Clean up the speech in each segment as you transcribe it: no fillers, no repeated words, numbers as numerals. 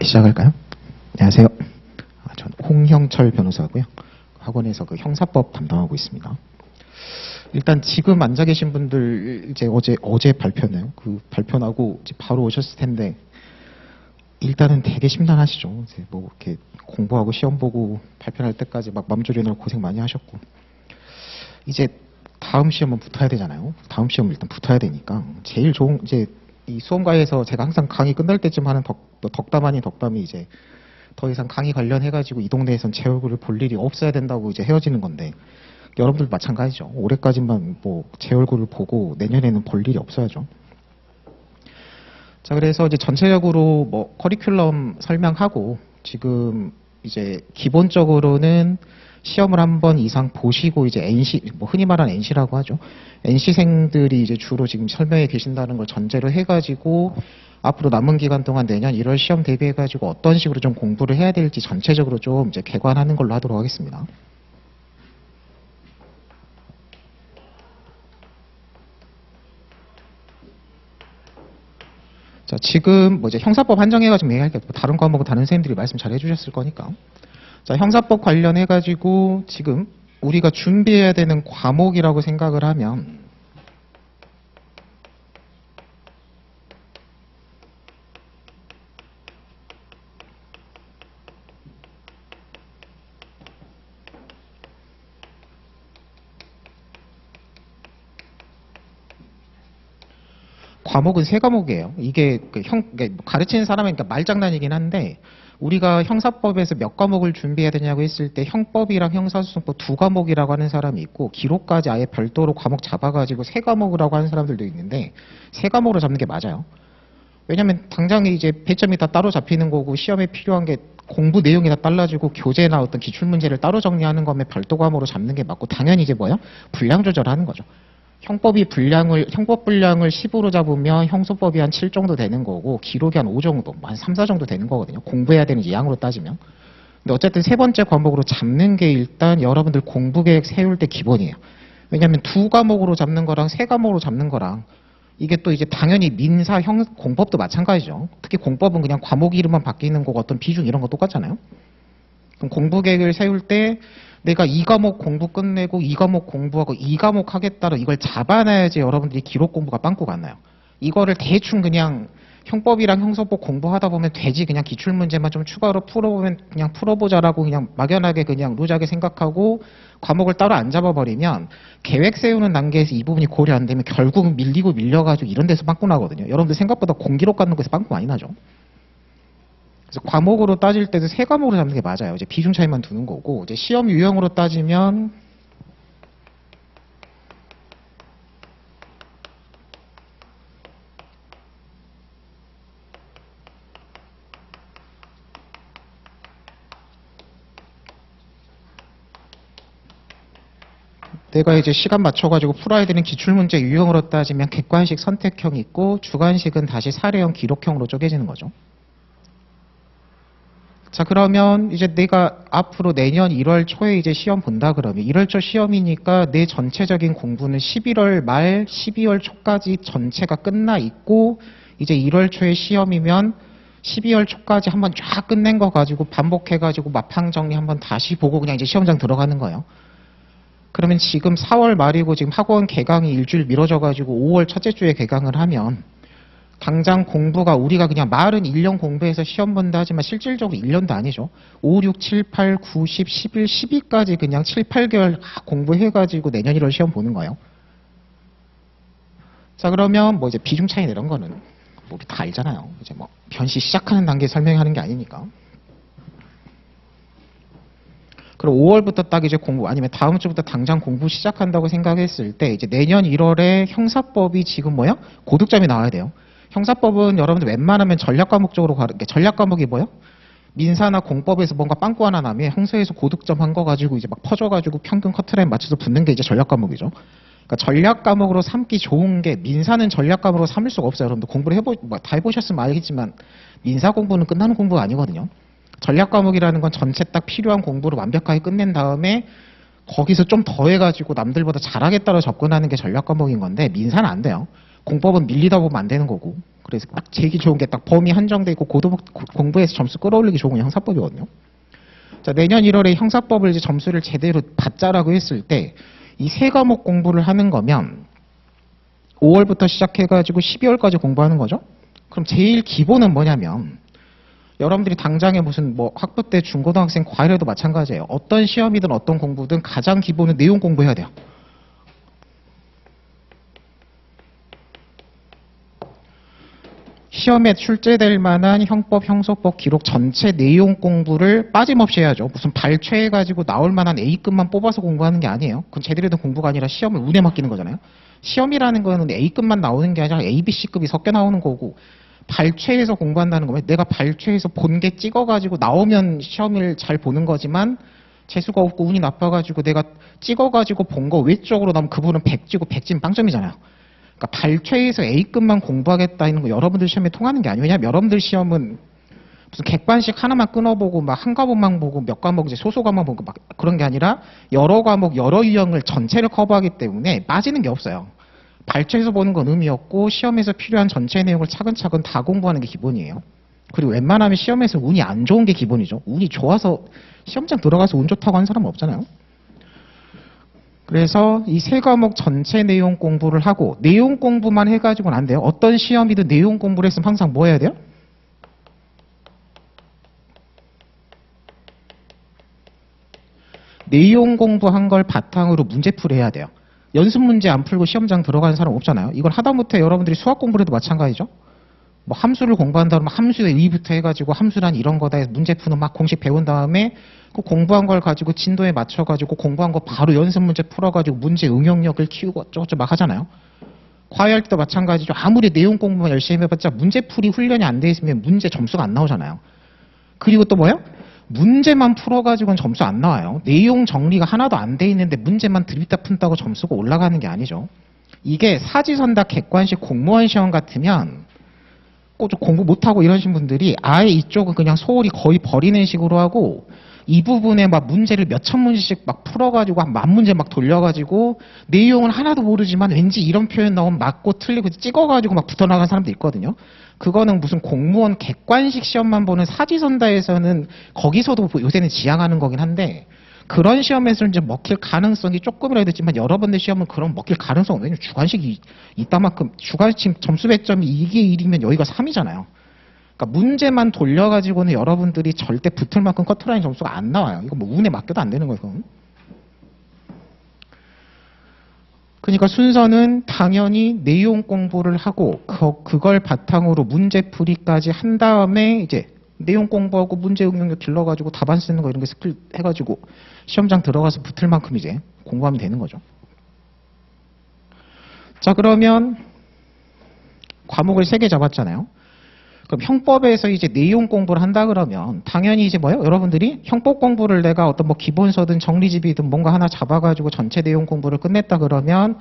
시작할까요? 안녕하세요. 전 홍형철 변호사고요. 학원에서 그 형사법 담당하고 있습니다. 일단 지금 앉아 계신 분들 이제 어제 발표네요. 그 발표나고 이제 바로 오셨을 텐데 일단은 되게 심란하시죠. 이제 뭐 이렇게 공부하고 시험 보고 발표할 때까지 막 맘조리느라 고생 많이 하셨고 이제 다음 시험은 붙어야 되잖아요. 다음 시험은 일단 붙어야 되니까 제일 좋은 이제 이 수험가에서 제가 항상 강의 끝날 때쯤 하는 덕담 아닌 덕담이 이제 더 이상 강의 관련해가지고 이 동네에선 제 얼굴을 볼 일이 없어야 된다고 이제 헤어지는 건데 여러분들 마찬가지죠. 올해까지만 뭐 제 얼굴을 보고 내년에는 볼 일이 없어야죠. 자, 그래서 이제 전체적으로 뭐 커리큘럼 설명하고 지금 이제 기본적으로는 시험을 한 번 이상 보시고 이제 NC, 뭐 흔히 말하는 NC라고 하죠. NC생들이 이제 주로 지금 설명해 계신다는 걸 전제로 해가지고 앞으로 남은 기간 동안 내년 1월 시험 대비해가지고 어떤 식으로 좀 공부를 해야 될지 전체적으로 좀 이제 개관하는 걸로 하도록 하겠습니다. 자, 지금 뭐 이제 형사법 한정해가지고 얘기할 게 없고 다른 과목은 다른 선생님들이 말씀 잘 해주셨을 거니까. 자, 형사법 관련해가지고 지금 우리가 준비해야 되는 과목이라고 생각을 하면 과목은 3과목이에요. 이게 가르치는 사람은 그러니까 말장난이긴 한데 우리가 형사법에서 몇 과목을 준비해야 되냐고 했을 때 형법이랑 형사소송법 2과목이라고 하는 사람이 있고 기록까지 아예 별도로 과목 잡아가지고 3과목이라고 하는 사람들도 있는데 3과목으로 잡는 게 맞아요. 왜냐면 당장 이제 배점이 다 따로 잡히는 거고 시험에 필요한 게 공부 내용이 다 달라지고 교재나 어떤 기출문제를 따로 정리하는 거면 별도 과목으로 잡는 게 맞고 당연히 이제 뭐야? 분량 조절하는 거죠. 형법 분량을 10으로 잡으면 형소법이 한 7 정도 되는 거고, 기록이 한 5 정도, 한 3, 4 정도 되는 거거든요. 공부해야 되는 양으로 따지면. 근데 어쨌든 3번째 과목으로 잡는 게 일단 여러분들 공부 계획 세울 때 기본이에요. 왜냐면 2과목으로 잡는 거랑 3과목으로 잡는 거랑, 이게 또 이제 당연히 민사, 공법도 마찬가지죠. 특히 공법은 그냥 과목 이름만 바뀌는 거고 어떤 비중 이런 거 똑같잖아요. 그럼 공부 계획을 세울 때 내가 2과목 공부 끝내고 2과목 공부하고 2과목 하겠다로 이걸 잡아놔야지 여러분들이 기록 공부가 빵꾸가 안 나요. 이거를 대충 그냥 형법이랑 형사법 공부하다 보면 되지 그냥 기출문제만 좀 추가로 풀어보면 그냥 풀어보자라고 그냥 막연하게 그냥 루즈하게 생각하고 과목을 따로 안 잡아버리면 계획 세우는 단계에서 이 부분이 고려 안 되면 결국은 밀리고 밀려가지고 이런 데서 빵꾸 나거든요. 여러분들 생각보다 공기록 갖는 거에서 빵꾸 많이 나죠. 그래서 과목으로 따질 때도 3과목으로 잡는 게 맞아요. 이제 비중 차이만 두는 거고, 이제 시험 유형으로 따지면 내가 이제 시간 맞춰가지고 풀어야 되는 기출문제 유형으로 따지면 객관식 선택형 있고 주관식은 다시 사례형 기록형으로 쪼개지는 거죠. 자, 그러면 이제 내가 앞으로 내년 1월 초에 이제 시험 본다 그러면 1월 초 시험이니까 내 전체적인 공부는 11월 말 12월 초까지 전체가 끝나 있고 이제 1월 초에 시험이면 12월 초까지 한번 쫙 끝낸 거 가지고 반복해가지고 마팡 정리 한번 다시 보고 그냥 이제 시험장 들어가는 거예요. 그러면 지금 4월 말이고 지금 학원 개강이 일주일 미뤄져가지고 5월 첫째 주에 개강을 하면 당장 공부가 우리가 그냥 말은 1년 공부해서 시험 본다 하지만 실질적으로 1년도 아니죠. 5, 6, 7, 8, 9, 10, 11, 12까지 그냥 7, 8개월 공부해가지고 내년 1월 시험 보는 거예요. 자, 그러면 뭐 이제 비중 차이 이런 거는 뭐 우리 다 알잖아요. 이제 뭐 변시 시작하는 단계에 설명하는 게 아니니까. 그럼 5월부터 딱 이제 공부 아니면 다음 주부터 당장 공부 시작한다고 생각했을 때 이제 내년 1월에 형사법이 지금 뭐야? 고득점이 나와야 돼요. 형사법은 여러분들 웬만하면 전략 과목 쪽으로 전략 과목이 뭐요? 민사나 공법에서 뭔가 빵꾸 하나 나면 형사에서 고득점 한 거 가지고 이제 막 퍼져가지고 평균 커트라인 맞춰서 붙는 게 이제 전략 과목이죠. 그러니까 전략 과목으로 삼기 좋은 게 민사는 전략 과목으로 삼을 수가 없어요. 여러분들 공부를 다 해보셨으면 알겠지만 민사 공부는 끝나는 공부가 아니거든요. 전략 과목이라는 건 전체 딱 필요한 공부를 완벽하게 끝낸 다음에 거기서 좀 더 해가지고 남들보다 잘하겠다로 접근하는 게 전략 과목인 건데 민사는 안 돼요. 공법은 밀리다 보면 안 되는 거고. 그래서 딱 제기 좋은 게 딱 범위 한정돼 있고 공부해서 점수 끌어올리기 좋은 게 형사법이거든요. 자, 내년 1월에 형사법을 이제 점수를 제대로 받자라고 했을 때 이 세 과목 공부를 하는 거면 5월부터 시작해가지고 12월까지 공부하는 거죠. 그럼 제일 기본은 뭐냐면 여러분들이 당장에 무슨 뭐 학부 때 중고등학생 과외라도 마찬가지예요. 어떤 시험이든 어떤 공부든 가장 기본은 내용 공부해야 돼요. 시험에 출제될 만한 형법, 형소법 기록 전체 내용 공부를 빠짐없이 해야죠. 무슨 발췌해가지고 나올 만한 A급만 뽑아서 공부하는 게 아니에요. 그건 제대로 된 공부가 아니라 시험을 운에 맡기는 거잖아요. 시험이라는 거는 A급만 나오는 게 아니라 A, B, C급이 섞여 나오는 거고 발췌해서 공부한다는 거면 내가 발췌해서 본 게 찍어가지고 나오면 시험을 잘 보는 거지만 재수가 없고 운이 나빠가지고 내가 찍어가지고 본 거 외적으로 나오면 그분은 100지고 100진 빵점이잖아요. 그러니까 발췌해서 A급만 공부하겠다는 거 여러분들 시험에 통하는 게 아니에요. 왜냐하면 여러분들 시험은 무슨 객관식 하나만 끊어보고 막 한 과목만 보고 몇 과목 이제 소수 과목 보고 막 그런 게 아니라 여러 과목 여러 유형을 전체를 커버하기 때문에 빠지는 게 없어요. 발췌해서 보는 건 의미 없고 시험에서 필요한 전체 내용을 차근차근 다 공부하는 게 기본이에요. 그리고 웬만하면 시험에서 운이 안 좋은 게 기본이죠. 운이 좋아서 시험장 들어가서 운 좋다고 하는 사람은 없잖아요. 그래서 이 세 과목 전체 내용 공부를 하고 내용 공부만 해가지고는 안 돼요. 어떤 시험이든 내용 공부를 했으면 항상 뭐 해야 돼요? 내용 공부한 걸 바탕으로 문제풀이 해야 돼요. 연습 문제 안 풀고 시험장 들어가는 사람 없잖아요. 이걸 하다못해 여러분들이 수학 공부를 해도 마찬가지죠. 뭐 함수를 공부한다 그러면 함수의 의의부터 해가지고 함수란 이런 거다 해서 문제 푸는 막 공식 배운 다음에 그 공부한 걸 가지고 진도에 맞춰가지고 공부한 거 바로 연습 문제 풀어가지고 문제 응용력을 키우고 어쩌고저쩌고 막 하잖아요. 과외할 때도 마찬가지죠. 아무리 내용 공부만 열심히 해봤자 문제풀이 훈련이 안 돼 있으면 문제 점수가 안 나오잖아요. 그리고 또 뭐예요? 문제만 풀어가지고는 점수 안 나와요. 내용 정리가 하나도 안 돼 있는데 문제만 들이다 푼다고 점수가 올라가는 게 아니죠. 이게 사지선다 객관식 공무원 시험 같으면 좀 공부 못하고 이러신 분들이 아예 이쪽은 그냥 소홀히 거의 버리는 식으로 하고 이 부분에 막 문제를 몇천 문제씩 막 풀어가지고 한 10,000문제 막 돌려가지고 내용은 하나도 모르지만 왠지 이런 표현 나오면 맞고 틀리고 찍어가지고 막 붙어나간 사람도 있거든요. 그거는 무슨 공무원 객관식 시험만 보는 사지선다에서는 거기서도 요새는 지향하는 거긴 한데 그런 시험에서는 이제 먹힐 가능성이 조금이라도 있지만 여러분들 시험은 그런 먹힐 가능성 왜냐면 주관식이 이따만큼 주관식 점수 배점이 이게 1이면 여기가 3이잖아요. 그러니까 문제만 돌려가지고는 여러분들이 절대 붙을 만큼 커트라인 점수가 안 나와요. 이거 뭐 운에 맡겨도 안 되는 거예요. 그건. 그러니까 순서는 당연히 내용 공부를 하고 그걸 바탕으로 문제풀이까지 한 다음에 이제 내용 공부하고 문제 응용력 길러가지고 답안 쓰는 거 이런 게 스킬 해가지고 시험장 들어가서 붙을 만큼 이제 공부하면 되는 거죠. 자, 그러면 과목을 3개 잡았잖아요. 그럼 형법에서 이제 내용 공부를 한다 그러면 당연히 이제 뭐예요? 여러분들이 형법 공부를 내가 어떤 뭐 기본서든 정리집이든 뭔가 하나 잡아가지고 전체 내용 공부를 끝냈다 그러면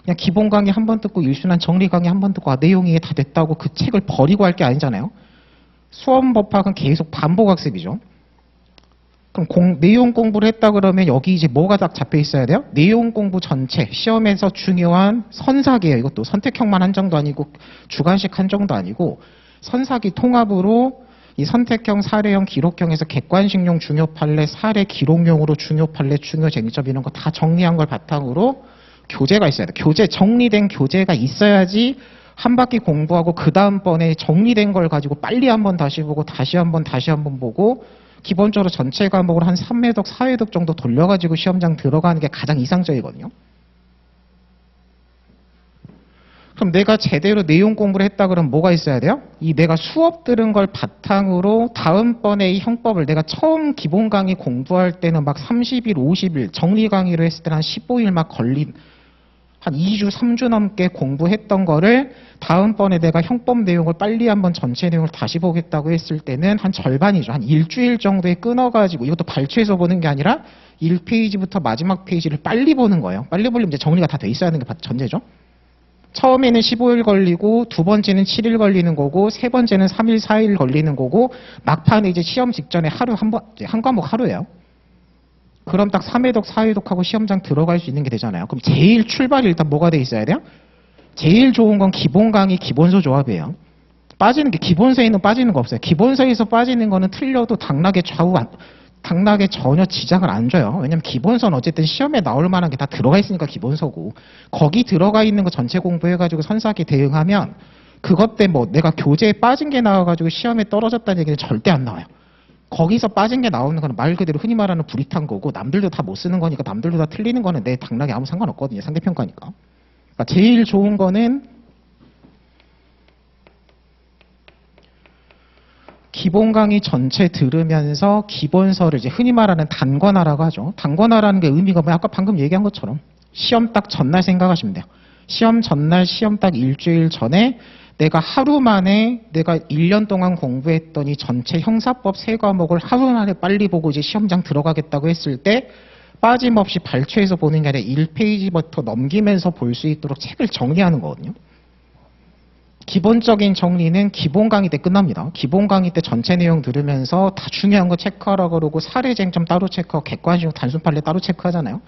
그냥 기본 강의 한 번 듣고 일순환 정리 강의 한 번 듣고 내용이 다 됐다고 그 책을 버리고 할 게 아니잖아요. 수험 법학은 계속 반복 학습이죠. 그럼 내용 공부를 했다 그러면 여기 이제 뭐가 딱 잡혀 있어야 돼요? 내용 공부 전체, 시험에서 중요한 선사기예요. 이것도 선택형만 한정도 아니고 주관식 한정도 아니고 선사기 통합으로 이 선택형, 사례형, 기록형에서 객관식용 중요 판례, 사례, 기록용으로 중요 판례, 중요 쟁점 이런 거 다 정리한 걸 바탕으로 교재가 있어야 돼요. 교재, 정리된 교재가 있어야지 한 바퀴 공부하고 그 다음번에 정리된 걸 가지고 빨리 한번 다시 보고 다시 한번 보고 기본적으로 전체 과목을 한 3회독, 4회독 정도 돌려가지고 시험장 들어가는 게 가장 이상적이거든요. 그럼 내가 제대로 내용 공부를 했다 그러면 뭐가 있어야 돼요? 이 내가 수업 들은 걸 바탕으로 다음번에 이 형법을 내가 처음 기본 강의 공부할 때는 막 30일, 50일, 정리 강의를 했을 때는 한 15일 막 걸린 한 2주, 3주 넘게 공부했던 거를 다음번에 내가 형법 내용을 빨리 한번 전체 내용을 다시 보겠다고 했을 때는 한 절반이죠. 한 일주일 정도에 끊어가지고 이것도 발췌해서 보는 게 아니라 1페이지부터 마지막 페이지를 빨리 보는 거예요. 빨리 보려면 이제 정리가 다 돼 있어야 하는 게 전제죠. 처음에는 15일 걸리고 두 번째는 7일 걸리는 거고 세 번째는 3일, 4일 걸리는 거고 막판에 이제 시험 직전에 하루 한 과목 하루예요. 그럼 딱 3회독, 4회독하고 시험장 들어갈 수 있는 게 되잖아요. 그럼 제일 출발이 일단 뭐가 돼 있어야 돼요? 제일 좋은 건 기본 강의 기본서 조합이에요. 빠지는 게 기본서에는 빠지는 거 없어요. 기본서에서 빠지는 거는 틀려도 당락에 전혀 지장을 안 줘요. 왜냐면 기본서는 어쨌든 시험에 나올 만한 게 다 들어가 있으니까 기본서고, 거기 들어가 있는 거 전체 공부해가지고 선사하게 대응하면 그것 때 뭐 내가 교재에 빠진 게 나와가지고 시험에 떨어졌다는 얘기는 절대 안 나와요. 거기서 빠진 게 나오는 거는 말 그대로 흔히 말하는 불이 탄 거고, 남들도 다 못 쓰는 거니까 남들도 다 틀리는 거는 내 당락에 아무 상관없거든요. 상대평가니까. 그러니까 제일 좋은 거는 기본 강의 전체 들으면서 기본서를 이제 흔히 말하는 단권화라고 하죠. 단권화라는 게 의미가 뭐 아까 방금 얘기한 것처럼 시험 딱 전날 생각하시면 돼요. 시험 전날, 시험 딱 일주일 전에 내가 하루 만에 내가 1년 동안 공부했더니 전체 형사법 3과목을 하루 만에 빨리 보고 이제 시험장 들어가겠다고 했을 때 빠짐없이 발췌해서 보는 게 아니라 1페이지부터 넘기면서 볼 수 있도록 책을 정리하는 거거든요. 기본적인 정리는 기본 강의 때 끝납니다. 기본 강의 때 전체 내용 들으면서 다 중요한 거 체크하라고 그러고 사례 쟁점 따로 체크하고 객관식 단순 판례 따로 체크하잖아요.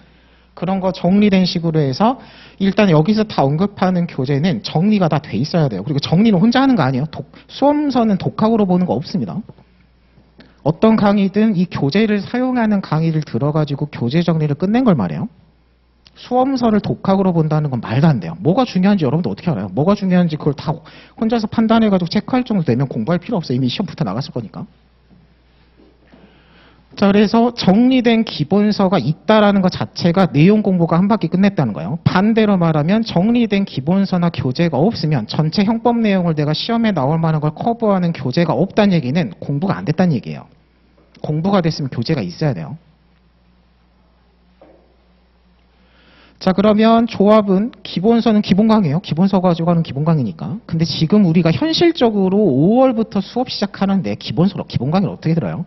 그런 거 정리된 식으로 해서 일단 여기서 다 언급하는 교재는 정리가 다 돼 있어야 돼요. 그리고 정리는 혼자 하는 거 아니에요. 수험서는 독학으로 보는 거 없습니다. 어떤 강의든 이 교재를 사용하는 강의를 들어가지고 교재 정리를 끝낸 걸 말이에요. 수험서를 독학으로 본다는 건 말도 안 돼요. 뭐가 중요한지 여러분들 어떻게 알아요? 뭐가 중요한지 그걸 다 혼자서 판단해가지고 체크할 정도 되면 공부할 필요 없어요. 이미 시험부터 나갔을 거니까. 자, 그래서 정리된 기본서가 있다라는 것 자체가 내용 공부가 한 바퀴 끝냈다는 거예요. 반대로 말하면 정리된 기본서나 교재가 없으면 전체 형법 내용을 내가 시험에 나올 만한 걸 커버하는 교재가 없다는 얘기는 공부가 안 됐다는 얘기예요. 공부가 됐으면 교재가 있어야 돼요. 자, 그러면 조합은 기본서는 기본 강의예요. 기본서 가지고 하는 기본 강의니까. 근데 지금 우리가 현실적으로 5월부터 수업 시작하는데 기본 강의를 어떻게 들어요?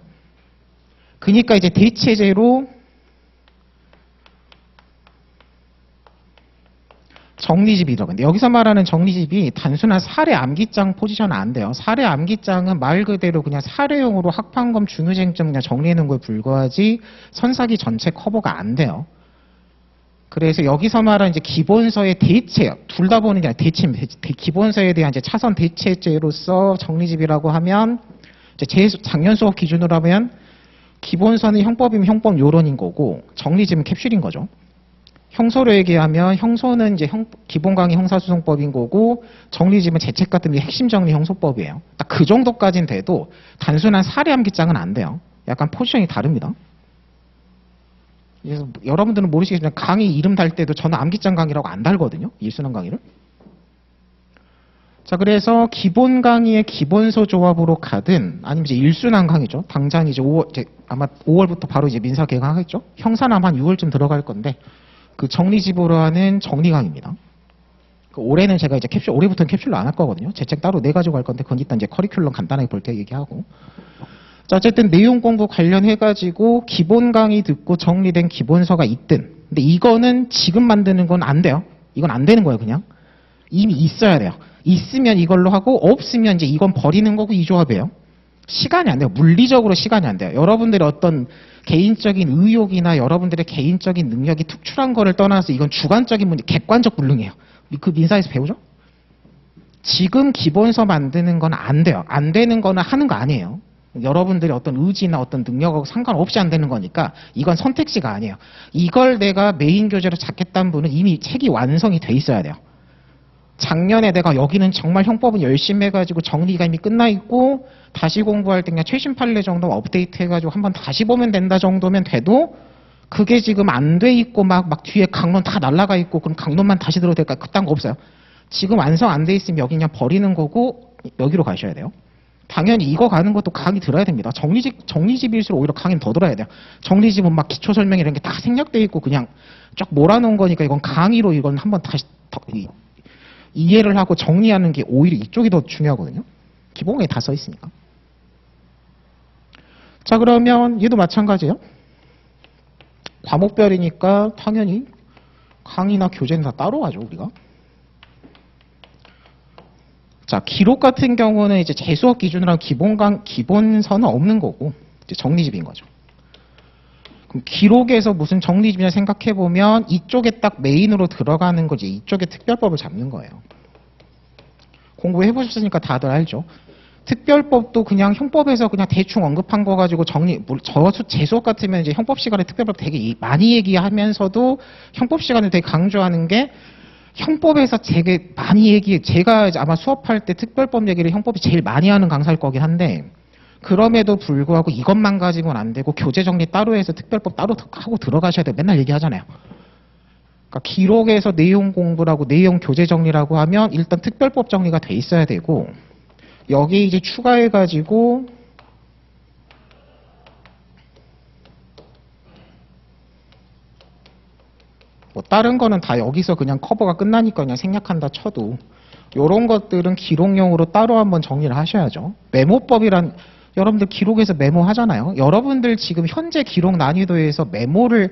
그러니까 이제 대체제로 정리집이 들어가는데, 여기서 말하는 정리집이 단순한 사례 암기장 포지션은 안 돼요. 사례 암기장은 말 그대로 그냥 사례용으로 학판검 중요쟁점 그냥 정리해놓은 거에 불과하지 선사기 전체 커버가 안 돼요. 그래서 여기서 말하는 이제 기본서의 대체, 둘 다 보는 게 아니라 기본서에 대한 이제 차선 대체제로서 정리집이라고 하면, 이제 작년 수업 기준으로 하면 기본서는 형법이면 형법 요론인 거고, 정리집은 캡슐인 거죠. 형소로 얘기하면 형소는 이제 기본 강의 형사소송법인 거고, 정리집은 제책 같은 게 핵심 정리 형소법이에요. 딱 그 정도까지는 돼도 단순한 사례 암기장은 안 돼요. 약간 포지션이 다릅니다. 그래서 여러분들은 모르시겠지만 강의 이름 달 때도 저는 암기장 강의라고 안 달거든요. 일순환 강의를. 자, 그래서 기본 강의의 기본서 조합으로 가든 아니면 이제 일순환 강의죠. 당장 이제 아마 5월부터 바로 이제 민사 개강하겠죠. 형사는 한 6월쯤 들어갈 건데 그 정리집으로 하는 정리 강의입니다. 올해는 제가 이제 올해부터는 캡슐로 안 할 거거든요. 제 책 따로 내가지고 할 건데 그건 일단 이제 커리큘럼 간단하게 볼 때 얘기하고. 자, 어쨌든 내용 공부 관련해가지고 기본 강의 듣고 정리된 기본서가 있든, 근데 이거는 지금 만드는 건 안 돼요. 이건 안 되는 거예요, 그냥. 이미 있어야 돼요. 있으면 이걸로 하고, 없으면 이제 이건 버리는 거고 이 조합이에요. 시간이 안 돼요. 물리적으로 시간이 안 돼요. 여러분들의 어떤 개인적인 의욕이나 여러분들의 개인적인 능력이 특출한 거를 떠나서 이건 주관적인 문제, 객관적 불능이에요. 그 민사에서 배우죠? 지금 기본서 만드는 건 안 돼요. 안 되는 거는 하는 거 아니에요. 여러분들의 어떤 의지나 어떤 능력하고 상관없이 안 되는 거니까 이건 선택지가 아니에요. 이걸 내가 메인 교재로 잡겠다는 분은 이미 책이 완성이 돼 있어야 돼요. 작년에 내가 여기는 정말 형법은 열심히 해가지고 정리가 이미 끝나 있고 다시 공부할 때 그냥 최신 판례 정도 업데이트 해가지고 한번 다시 보면 된다 정도면 돼도 그게 지금 안 돼 있고 막 뒤에 강론 다 날라가 있고 그럼 강론만 다시 들어도 될까? 그딴 거 없어요. 지금 완성 안 돼 있으면 여기 그냥 버리는 거고 여기로 가셔야 돼요. 당연히 이거 가는 것도 강의 들어야 됩니다. 정리집일수록 오히려 강의는 더 들어야 돼요. 정리집은 막 기초 설명 이런 게 다 생략돼 있고 그냥 쫙 몰아놓은 거니까 이건 강의로 이건 한번 다시 이해를 하고 정리하는 게 오히려 이쪽이 더 중요하거든요. 기본에 다 써 있으니까. 자, 그러면 얘도 마찬가지예요. 과목별이니까 당연히 강의나 교재는 다 따로 하죠, 우리가. 자, 기록 같은 경우는 이제 재수업 기준으로 하면 기본서는 없는 거고, 이제 정리집인 거죠. 그럼 기록에서 무슨 정리집이냐 생각해보면 이쪽에 딱 메인으로 들어가는 거지, 이쪽에 특별법을 잡는 거예요. 공부해 보셨으니까 다들 알죠. 특별법도 그냥 형법에서 그냥 대충 언급한 거 가지고 제 수업 같으면 이제 형법 시간에 특별법 되게 많이 얘기하면서도 형법 시간을 되게 강조하는 게 형법에서 되게 많이 제가 아마 수업할 때 특별법 얘기를 형법이 제일 많이 하는 강사일 거긴 한데, 그럼에도 불구하고 이것만 가지고는 안 되고 교재 정리 따로 해서 특별법 따로 하고 들어가셔야 돼요. 맨날 얘기하잖아요. 그러니까 기록에서 내용 공부라고 내용 교재 정리라고 하면 일단 특별법 정리가 돼 있어야 되고, 여기 이제 추가해가지고 뭐 다른 거는 다 여기서 그냥 커버가 끝나니까 그냥 생략한다 쳐도, 요런 것들은 기록용으로 따로 한번 정리를 하셔야죠. 메모법이란, 여러분들 기록에서 메모 하잖아요. 여러분들 지금 현재 기록 난이도에서 메모를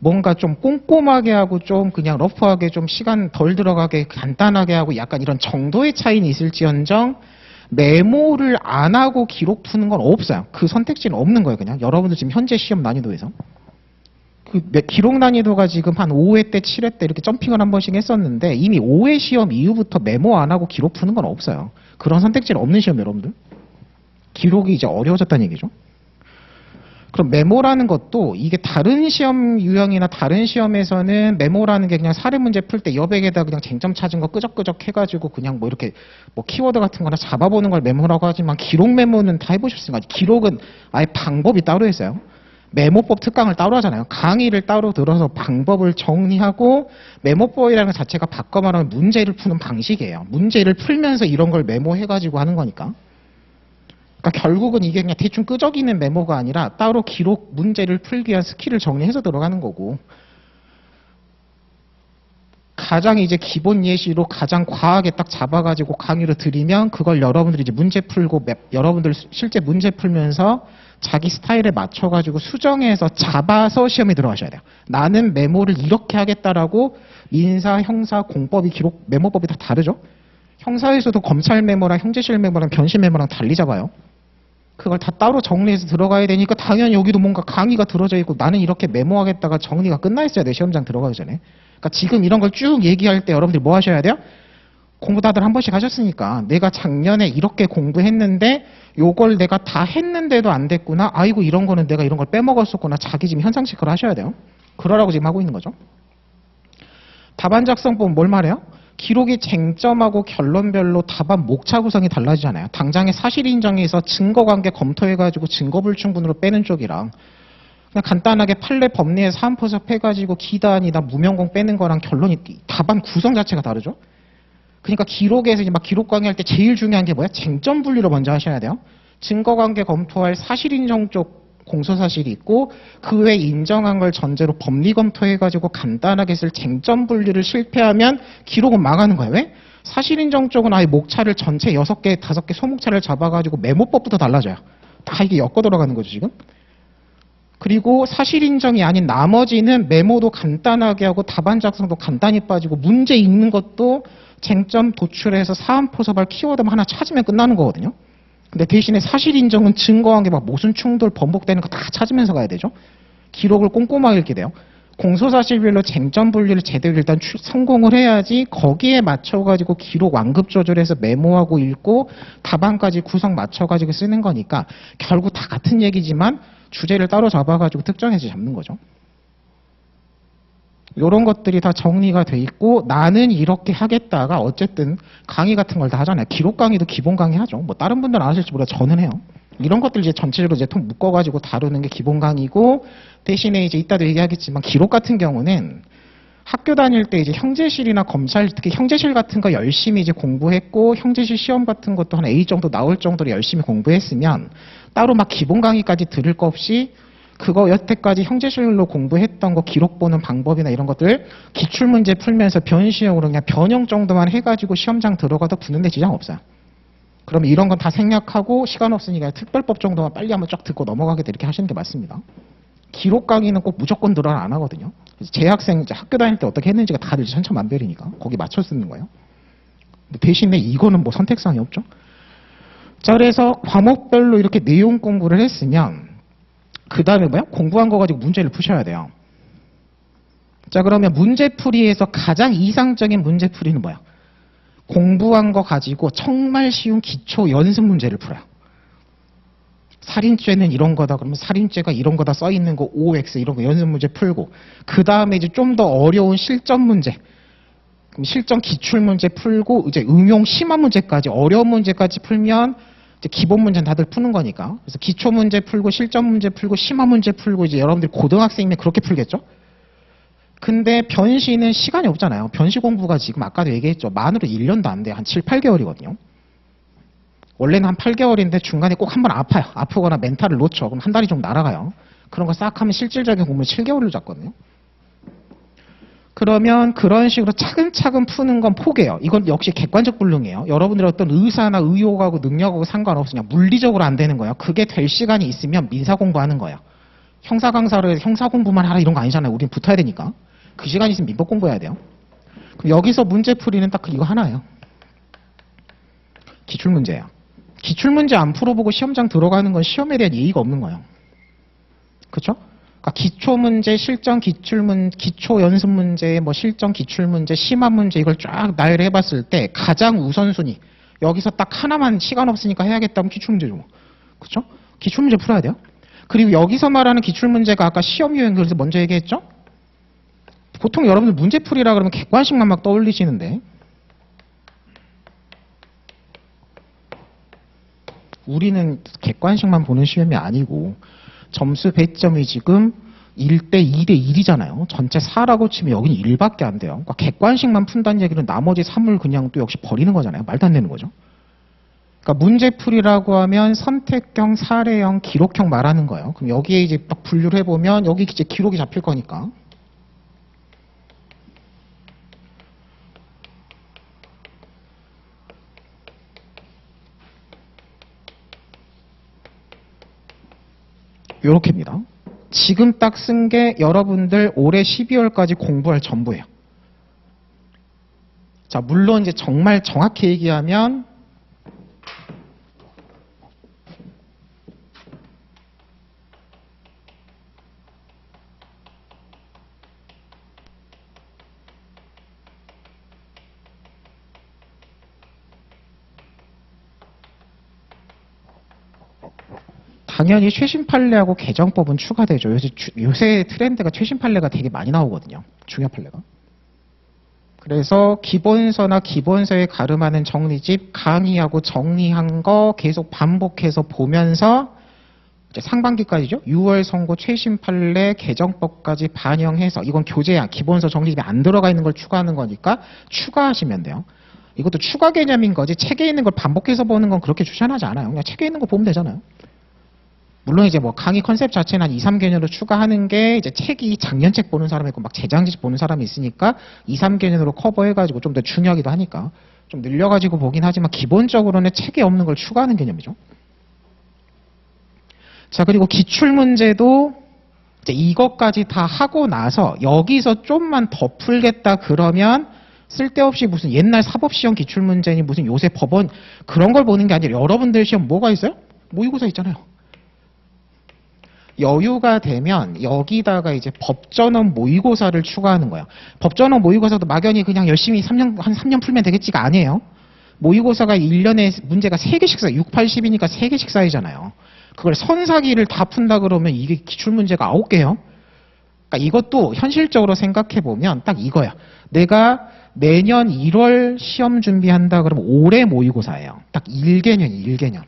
뭔가 좀 꼼꼼하게 하고 좀 그냥 러프하게 좀 시간 덜 들어가게 간단하게 하고 약간 이런 정도의 차이는 있을지언정 메모를 안 하고 기록 푸는 건 없어요. 그 선택지는 없는 거예요. 그냥 여러분들 지금 현재 시험 난이도에서 그 기록 난이도가 지금 한 5회 때 7회 때 이렇게 점핑을 한 번씩 했었는데, 이미 5회 시험 이후부터 메모 안 하고 기록 푸는 건 없어요. 그런 선택지는 없는 시험 여러분들. 기록이 이제 어려워졌다는 얘기죠. 그럼 메모라는 것도 이게 다른 시험 유형이나 다른 시험에서는 메모라는 게 그냥 사례 문제 풀 때 여백에다 그냥 쟁점 찾은 거 끄적끄적 해가지고 그냥 뭐 이렇게 뭐 키워드 같은 거나 잡아보는 걸 메모라고 하지만, 기록 메모는 다 해보셨으니까 기록은 아예 방법이 따로 있어요. 메모법 특강을 따로 하잖아요. 강의를 따로 들어서 방법을 정리하고, 메모법이라는 것 자체가 바꿔 말하면 문제를 푸는 방식이에요. 문제를 풀면서 이런 걸 메모해가지고 하는 거니까. 그러니까 결국은 이게 그냥 대충 끄적이는 메모가 아니라 따로 기록 문제를 풀기 위한 스킬을 정리해서 들어가는 거고, 가장 이제 기본 예시로 가장 과하게 딱 잡아가지고 강의로 드리면, 그걸 여러분들이 이제 문제 풀고 여러분들 실제 문제 풀면서 자기 스타일에 맞춰가지고 수정해서 잡아서 시험에 들어가셔야 돼요. 나는 메모를 이렇게 하겠다라고. 민사, 형사, 공법이 기록 메모법이 다 다르죠. 형사에서도 검찰 메모랑 형제실 메모랑 변실 메모랑 달리 잡아요. 그걸 다 따로 정리해서 들어가야 되니까 당연히 여기도 뭔가 강의가 들어져 있고, 나는 이렇게 메모하겠다가 정리가 끝나 있어야 돼, 시험장 들어가기 전에. 그러니까 지금 이런 걸 쭉 얘기할 때 여러분들이 뭐 하셔야 돼요? 공부 다들 한 번씩 하셨으니까, 내가 작년에 이렇게 공부했는데 요걸 내가 다 했는데도 안 됐구나, 아이고 이런 거는 내가 이런 걸 빼먹었었구나, 자기 지금 현상 체크를 하셔야 돼요. 그러라고 지금 하고 있는 거죠. 답안 작성법 뭘 말해요? 기록이 쟁점하고 결론별로 답안 목차 구성이 달라지잖아요. 당장의 사실 인정에서 증거관계 검토해가지고 증거불충분으로 빼는 쪽이랑, 그냥 간단하게 판례 법리에 사안포섭 해가지고 기단이나 무명공 빼는 거랑 결론이, 답안 구성 자체가 다르죠. 그러니까 기록에서 이제 막 기록 강의할 때 제일 중요한 게 뭐야? 쟁점 분리를 먼저 하셔야 돼요. 증거관계 검토할 사실 인정 쪽 공소사실이 있고, 그 외에 인정한 걸 전제로 법리 검토해가지고 간단하게 쓸 쟁점 분리를 실패하면 기록은 망하는 거예요. 왜? 사실 인정 쪽은 아예 목차를 전체 6개, 5개 소목차를 잡아가지고 메모법부터 달라져요. 다 이게 엮어 들어가는 거죠, 지금. 그리고 사실 인정이 아닌 나머지는 메모도 간단하게 하고 답안 작성도 간단히 빠지고, 문제 읽는 것도 쟁점 도출해서 사안 포섭할 키워드만 하나 찾으면 끝나는 거거든요. 근데 대신에 사실 인정은 증거관계 막 모순 충돌 번복되는 거 다 찾으면서 가야 되죠. 기록을 꼼꼼하게 읽게 돼요. 공소사실별로 쟁점 분리를 제대로 일단 성공을 해야지 거기에 맞춰가지고 기록 완급 조절해서 메모하고 읽고 답안까지 구성 맞춰가지고 쓰는 거니까, 결국 다 같은 얘기지만 주제를 따로 잡아가지고 특정해서 잡는 거죠. 이런 것들이 다 정리가 돼 있고, 나는 이렇게 하겠다가 어쨌든 강의 같은 걸 다 하잖아요. 기록 강의도 기본 강의 하죠. 뭐 다른 분들은 안 하실지 몰라, 저는 해요. 이런 것들 이제 전체적으로 이제 통 묶어가지고 다루는 게 기본 강의고, 대신에 이제 이따도 얘기하겠지만 기록 같은 경우는 학교 다닐 때 이제 형제실이나 검찰, 특히 형제실 같은 거 열심히 이제 공부했고, 형제실 시험 같은 것도 한 A 정도 나올 정도로 열심히 공부했으면 따로 막 기본 강의까지 들을 거 없이 그거 여태까지 형제실로 공부했던 거 기록 보는 방법이나 이런 것들 기출문제 풀면서 변시형으로 그냥 변형 정도만 해가지고 시험장 들어가도 붙는데 지장 없어요. 그러면 이런 건 다 생략하고 시간 없으니까 특별법 정도만 빨리 한번 쫙 듣고 넘어가게 돼, 이렇게 하시는 게 맞습니다. 기록 강의는 꼭 무조건 들어라 안 하거든요. 재학생 이제 학교 다닐 때 어떻게 했는지가 다들 천차만별이니까 거기 맞춰 쓰는 거예요. 대신에 이거는 뭐 선택사항이 없죠. 자, 그래서 과목별로 이렇게 내용 공부를 했으면 그 다음에 뭐야? 공부한 거 가지고 문제를 푸셔야 돼요. 자, 그러면 문제풀이에서 가장 이상적인 문제풀이는 뭐야? 공부한 거 가지고 정말 쉬운 기초 연습 문제를 풀어요. 살인죄는 이런 거다 그러면 살인죄가 이런 거다 써 있는 거 OX 이런 거 연습 문제 풀고 그 다음에 이제 좀 더 어려운 실전 문제 그럼 실전 기출 문제 풀고 이제 응용 심화 문제까지 어려운 문제까지 풀면 이제 기본 문제는 다들 푸는 거니까 그래서 기초 문제 풀고 실전 문제 풀고 심화 문제 풀고 이제 여러분들 고등학생이면 그렇게 풀겠죠? 근데 변시는 시간이 없잖아요. 변시 공부가 지금 아까도 얘기했죠. 만으로 1년도 안 돼요. 한 7, 8개월이거든요. 원래는 한 8개월인데 중간에 꼭 한 번 아파요. 아프거나 멘탈을 놓쳐. 그럼 한 달이 좀 날아가요. 그런 거 싹 하면 실질적인 공부를 7개월로 잡거든요. 그러면 그런 식으로 차근차근 푸는 건 포기해요. 이건 역시 객관적 불능이에요. 여러분들의 어떤 의사나 의욕하고 능력하고 상관없이 그냥 물리적으로 안 되는 거예요. 그게 될 시간이 있으면 민사 공부하는 거예요. 형사 강사를 형사 공부만 하라 이런 거 아니잖아요. 우린 붙어야 되니까. 그 시간 있으면 민법 공부해야 돼요. 그럼 여기서 문제풀이는 딱 이거 하나예요. 기출문제예요. 기출문제 안 풀어보고 시험장 들어가는 건 시험에 대한 예의가 없는 거예요. 그렇죠? 그러니까 기초문제, 실전 기출문제, 기초 연습 문제, 뭐 실전 기출문제, 심화 문제 이걸 쫙 나열해 봤을 때 가장 우선순위 여기서 딱 하나만 시간 없으니까 해야겠다면 기출문제죠. 그렇죠? 기출문제 풀어야 돼요. 그리고 여기서 말하는 기출문제가 아까 시험 유형 그래서 먼저 얘기했죠? 보통 여러분들 문제풀이라 그러면 객관식만 막 떠올리시는데 우리는 객관식만 보는 시험이 아니고 점수 배점이 지금 1대 2대 1이잖아요. 전체 4라고 치면 여기는 1밖에 안 돼요. 그러니까 객관식만 푼다는 얘기는 나머지 3을 그냥 또 역시 버리는 거잖아요. 말도 안 되는 거죠. 그러니까 문제풀이라고 하면 선택형, 사례형, 기록형 말하는 거예요. 그럼 여기에 이제 딱 분류를 해보면 여기 이제 기록이 잡힐 거니까. 요렇게입니다. 지금 딱 쓴 게 여러분들 올해 12월까지 공부할 전부예요. 자, 물론 이제 정말 정확히 얘기하면 당연히 최신 판례하고 개정법은 추가되죠. 요새 트렌드가 최신 판례가 되게 많이 나오거든요. 중요 판례가. 그래서 기본서나 기본서에 가름하는 정리집 강의하고 정리한 거 계속 반복해서 보면서 이제 상반기까지죠. 6월 선고 최신 판례 개정법까지 반영해서 이건 교재야. 기본서 정리집에 안 들어가 있는 걸 추가하는 거니까 추가하시면 돼요. 이것도 추가 개념인 거지 책에 있는 걸 반복해서 보는 건 그렇게 추천하지 않아요. 그냥 책에 있는 거 보면 되잖아요. 물론 이제 뭐 강의 컨셉 자체는 한 2, 3개년으로 추가하는 게 이제 책이 작년 책 보는 사람이 있고 막 재작년 보는 사람이 있으니까 2, 3개년으로 커버해가지고 좀 더 중요하기도 하니까 좀 늘려가지고 보긴 하지만 기본적으로는 책에 없는 걸 추가하는 개념이죠. 자, 그리고 기출문제도 이제 이것까지 다 하고 나서 여기서 좀만 더 풀겠다 그러면 쓸데없이 무슨 옛날 사법시험 기출문제니 무슨 요새 법원 그런 걸 보는 게 아니라 여러분들 시험 뭐가 있어요? 모의고사 있잖아요. 여유가 되면 여기다가 이제 법전원 모의고사를 추가하는 거예요. 법전원 모의고사도 막연히 그냥 열심히 한 3년 풀면 되겠지가 아니에요. 모의고사가 1년에 문제가 3개씩 쌓여, 6, 80이니까 3개씩 쌓이잖아요. 그걸 선사기를 다 푼다 그러면 이게 기출문제가 9개예요. 그러니까 이것도 현실적으로 생각해보면 딱 이거야. 내가 내년 1월 시험 준비한다 그러면 올해 모의고사예요. 딱 1개년이 1개년.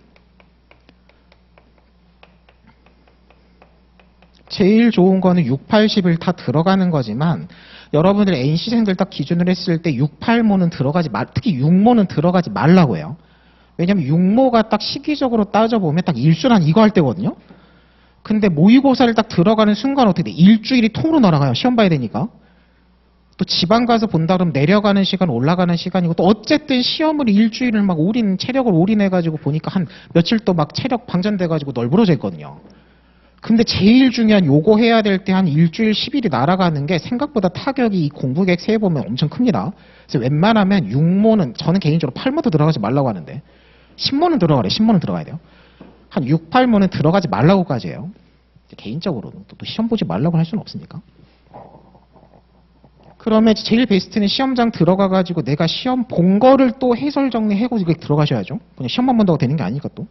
제일 좋은 거는 6, 80을 다 들어가는 거지만 여러분들 NC생들 딱 기준으로 했을 때 6, 8모는 들어가지 특히 6모는 들어가지 말라고 해요. 왜냐면 6모가 딱 시기적으로 따져보면 딱 일순환 이거 할 때거든요. 근데 모의고사를 딱 들어가는 순간 어떻게 돼? 일주일이 통으로 날아가요. 시험 봐야 되니까. 또 지방 가서 본다 그러면 내려가는 시간, 올라가는 시간이고 또 어쨌든 시험을 일주일을 막 체력을 올인해가지고 보니까 한 며칠 또 막 체력 방전돼가지고 널브러져 있거든요. 근데 제일 중요한 요거 해야 될 때 한 일주일 10일이 날아가는 게 생각보다 타격이 이 공부 계획 세보면 엄청 큽니다. 그래서 웬만하면 6모는 저는 개인적으로 8모도 들어가지 말라고 하는데 10모는 들어가래. 10모는 들어가야 돼요. 한 6, 8모는 들어가지 말라고까지 해요. 개인적으로는 또 시험 보지 말라고 할 수는 없으니까. 그러면 제일 베스트는 시험장 들어가가지고 내가 시험 본 거를 또 해설 정리하고 이렇게 들어가셔야죠. 그냥 시험만 본다고 되는 게 아니니까 또.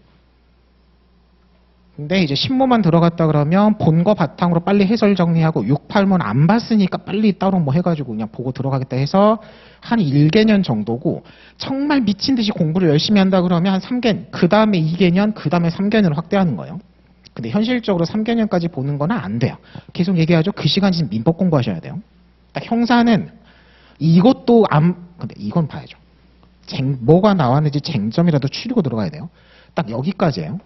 근데 이제 신모만 들어갔다 그러면 본 거 바탕으로 빨리 해설 정리하고 6, 8문 안 봤으니까 빨리 따로 뭐 해가지고 그냥 보고 들어가겠다 해서 한 1개년 정도고, 정말 미친 듯이 공부를 열심히 한다 그러면 한 3개년, 그 다음에 2개년, 그 다음에 3개년을 확대하는 거예요. 근데 현실적으로 3개년까지 보는 거는 안 돼요. 계속 얘기하죠. 그 시간 지금 민법 공부하셔야 돼요. 딱 형사는 이것도 근데 이건 봐야죠. 뭐가 나왔는지 쟁점이라도 추리고 들어가야 돼요. 딱 여기까지예요.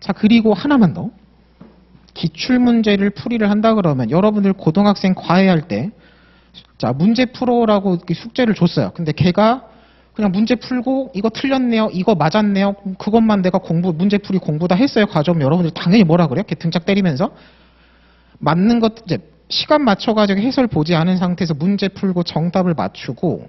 자, 그리고 하나만 더. 기출문제를 풀이를 한다 그러면 여러분들 고등학생 과외할 때, 자, 문제 풀어라고 숙제를 줬어요. 근데 걔가 그냥 문제 풀고 이거 틀렸네요, 이거 맞았네요, 그것만 내가 문제풀이 공부 다 했어요. 가져오면 여러분들 당연히 뭐라 그래요? 걔 등짝 때리면서 맞는 것, 이제 시간 맞춰가지고 해설 보지 않은 상태에서 문제 풀고 정답을 맞추고